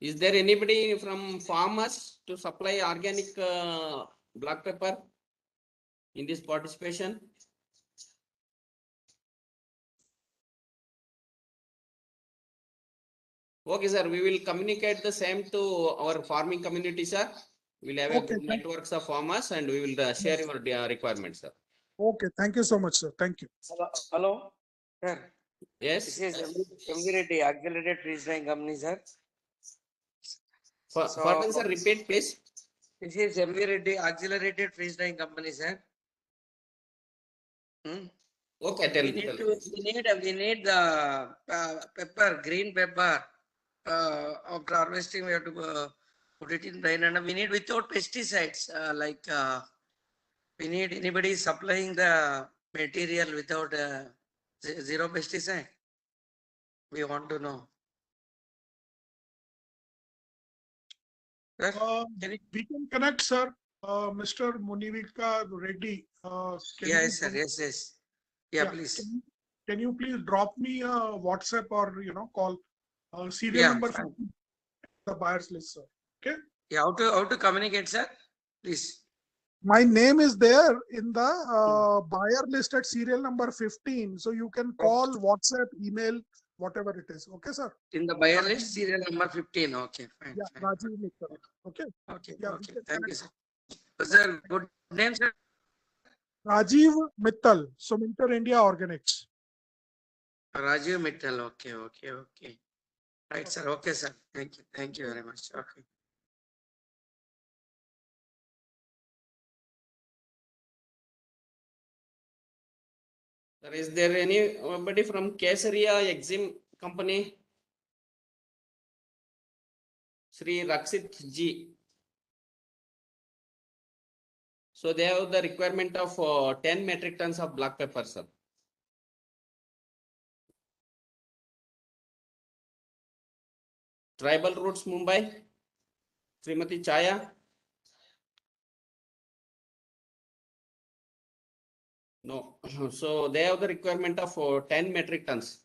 Is there anybody from farmers to supply organic black pepper in this participation? Okay, sir. We will communicate the same to our farming community, sir. We'll have a Okay, good networks of farmers and we will share your requirements, sir. Okay, thank you so much, sir. Thank you. Hello, sir. Yes. This is MV Reddy, Accelerated Freeze Drying Company, sir. Pardon, sir. Repeat, please. This is MV Reddy, Accelerated Freeze Drying Company, sir. Okay, tell We me. we need the pepper, green pepper. After harvesting, we have to put it in rain, and we need without pesticides. We need anybody supplying the material without zero pesticide. We want to know. We can connect, sir. Mr. Munivika Reddy. Yes, sir. Yes. Yeah, please. Can you please drop me a WhatsApp or call serial number 15, the buyers list, sir? Okay. Yeah, how to communicate, sir? Please. My name is there in the buyer list at serial number 15. So you can call, WhatsApp, email, whatever it is. Okay, sir. In the buyer list, serial number 15. Okay, fine. Yeah, Rajiv Mittal. Okay. Okay. Yeah, Okay. Thank you, sir. Sir, good name, sir. Rajiv Mittal, Suminter India Organics. Rajiv Mittal. Okay. Right, sir. Okay, sir. Thank you very much. Okay. Sir, is there anybody from Kesaria Exim Company? Sri Rakshit Ji. So they have the requirement of 10 metric tons of black pepper, sir. Tribal Roots Mumbai, Srimati Chaya. No, so they have the requirement of 10 metric tons.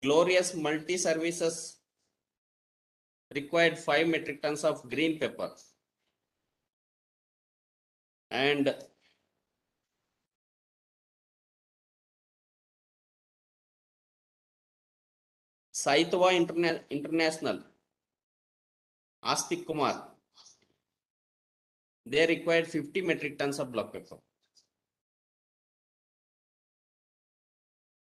Glorious Multi Services required 5 metric tons of green pepper. And Saitwa International, Astik Kumar, they required 50 metric tons of black pepper.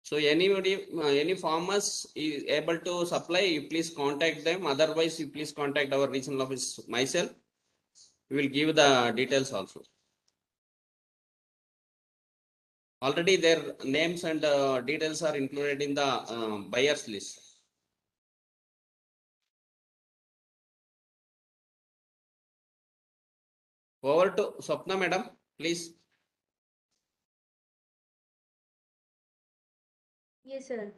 So anybody, any farmers is able to supply, you please contact them. Otherwise, you please contact our regional office, myself. We will give the details also. Already their names and details are included in the buyers list. Over to Swapna, madam, please. Yes, sir.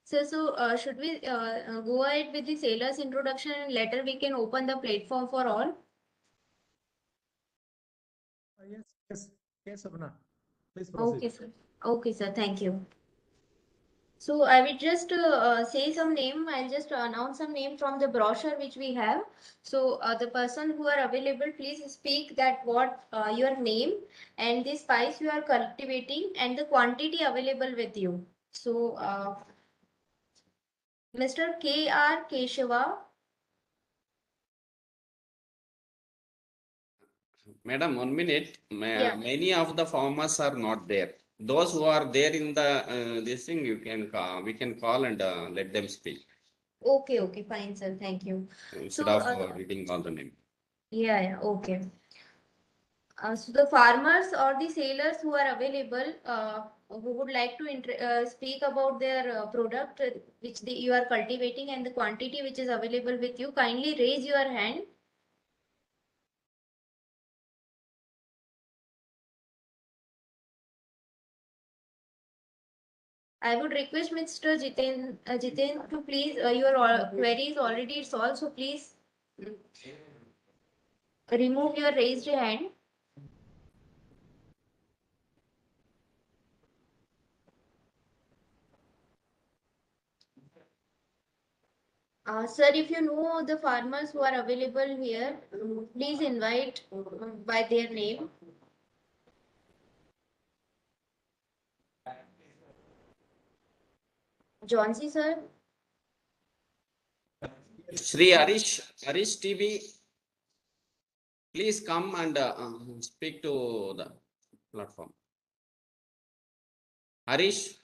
So should we go ahead with the sailor's introduction and later we can open the platform for all? Yes, Abhina. Please proceed. Okay, sir. Thank you. So I will just say some name. I'll just announce some name from the brochure which we have. So the person who are available, please speak that what your name and the spice you are cultivating and the quantity available with you. So Mr. K.R. Keshava. Madam, 1 minute. Yeah. Many of the farmers are not there. Those who are there in the this thing, you can call, we can call and let them speak Okay, okay, fine, sir. Thank you. instead So, of reading all the name. yeah, okay. So the farmers or the sailors who are available, who would like to speak about their product which you are cultivating and the quantity which is available with you, kindly raise your hand. I would request Mr. Jiten to please, your query is already solved, so please remove your raised hand. Sir, if you know the farmers who are available here, please invite by their name. Johnsy, sir. Shri Harish TB, please come and speak to the platform. Harish.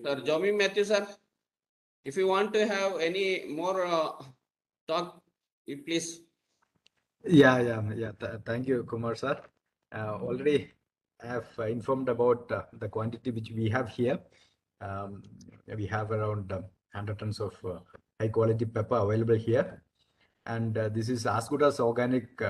Sir Jomi Matthew, sir, if you want to have any more talk, you please. Yeah. Thank you, Kumar sir. Already I have informed about the quantity which we have here. We have around 100 tons of high quality pepper available here. And this is as good as organic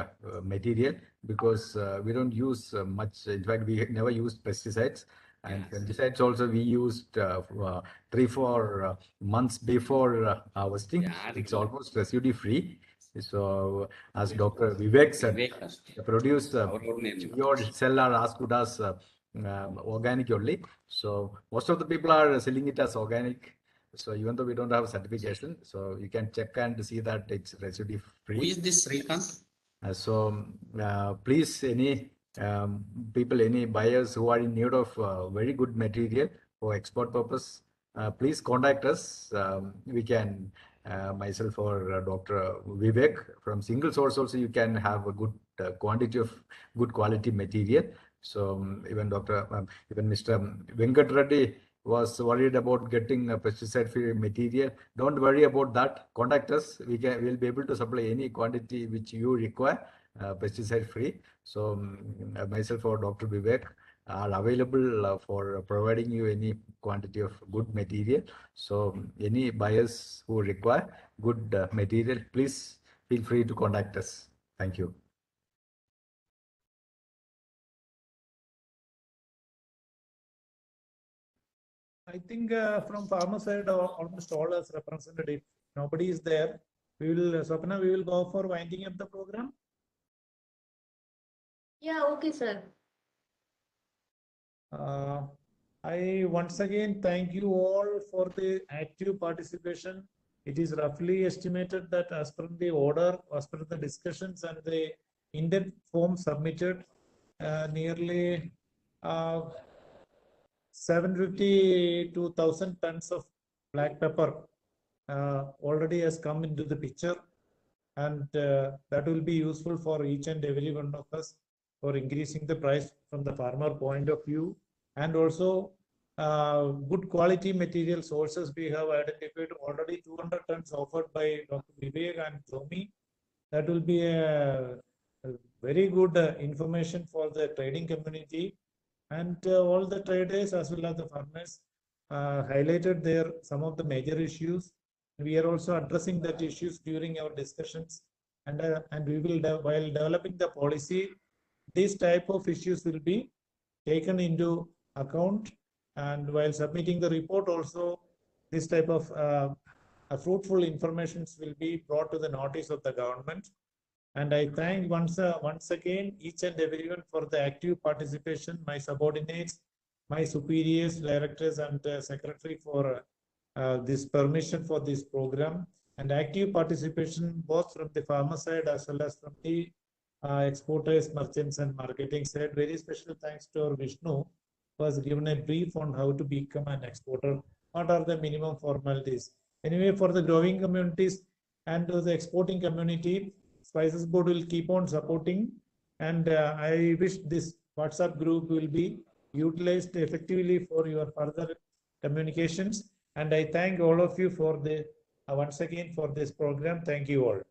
material because we don't use much. In fact, we never used pesticides. And pesticides also we used 3-4 months before harvesting. Yeah, It's almost residue free. So, as Dr. Vivek said, the produce your cell are as good as organic only. So, most of the people are selling it as organic. So, even though we don't have certification, so you can check and see that it's residue free. Who is this Srikanth? Please, any people, any buyers who are in need of very good material for export purpose, please contact us. We can, myself or Dr. Vivek from single source also, you can have a good quantity of good quality material. So even Mr. Venkat Reddy was worried about getting a pesticide-free material. Don't worry about that. Contact us. We'll be able to supply any quantity which you require, pesticide-free. So myself or Dr. Vivek are available for providing you any quantity of good material. So any buyers who require good material, please feel free to contact us. Thank you. I think from farmer side, almost all as represented. If nobody is there, we will, Swapna, we will go for winding up the program. Yeah, okay, sir. I once again thank you all for the active participation. It is roughly estimated that as per the order, as per the discussions and the in-depth form submitted, nearly 750 to 1,000 tons of black pepper already has come into the picture, and that will be useful for each and every one of us for increasing the price from the farmer point of view, and also good quality material sources we have identified already 200 tons offered by Dr. Vivek and Jomi. That will be a very good information for the trading community, and all the traders as well as the farmers highlighted there some of the major issues. We are also addressing that issues during our discussions, and we will while developing the policy, these type of issues will be taken into account, and while submitting the report also, this type of fruitful informations will be brought to the notice of the government. And I thank once again each and everyone for the active participation, my subordinates, my superiors, directors, and secretary for this permission for this program, and active participation both from the farmer side as well as from the exporters, merchants, and marketing side. Very special thanks to our Vishnu, who has given a brief on how to become an exporter. What are the minimum formalities? Anyway, for the growing communities and to the exporting community, Spices Board will keep on supporting. And I wish this WhatsApp group will be utilized effectively for your further communications. And I thank all of you for the once again for this program. Thank you all.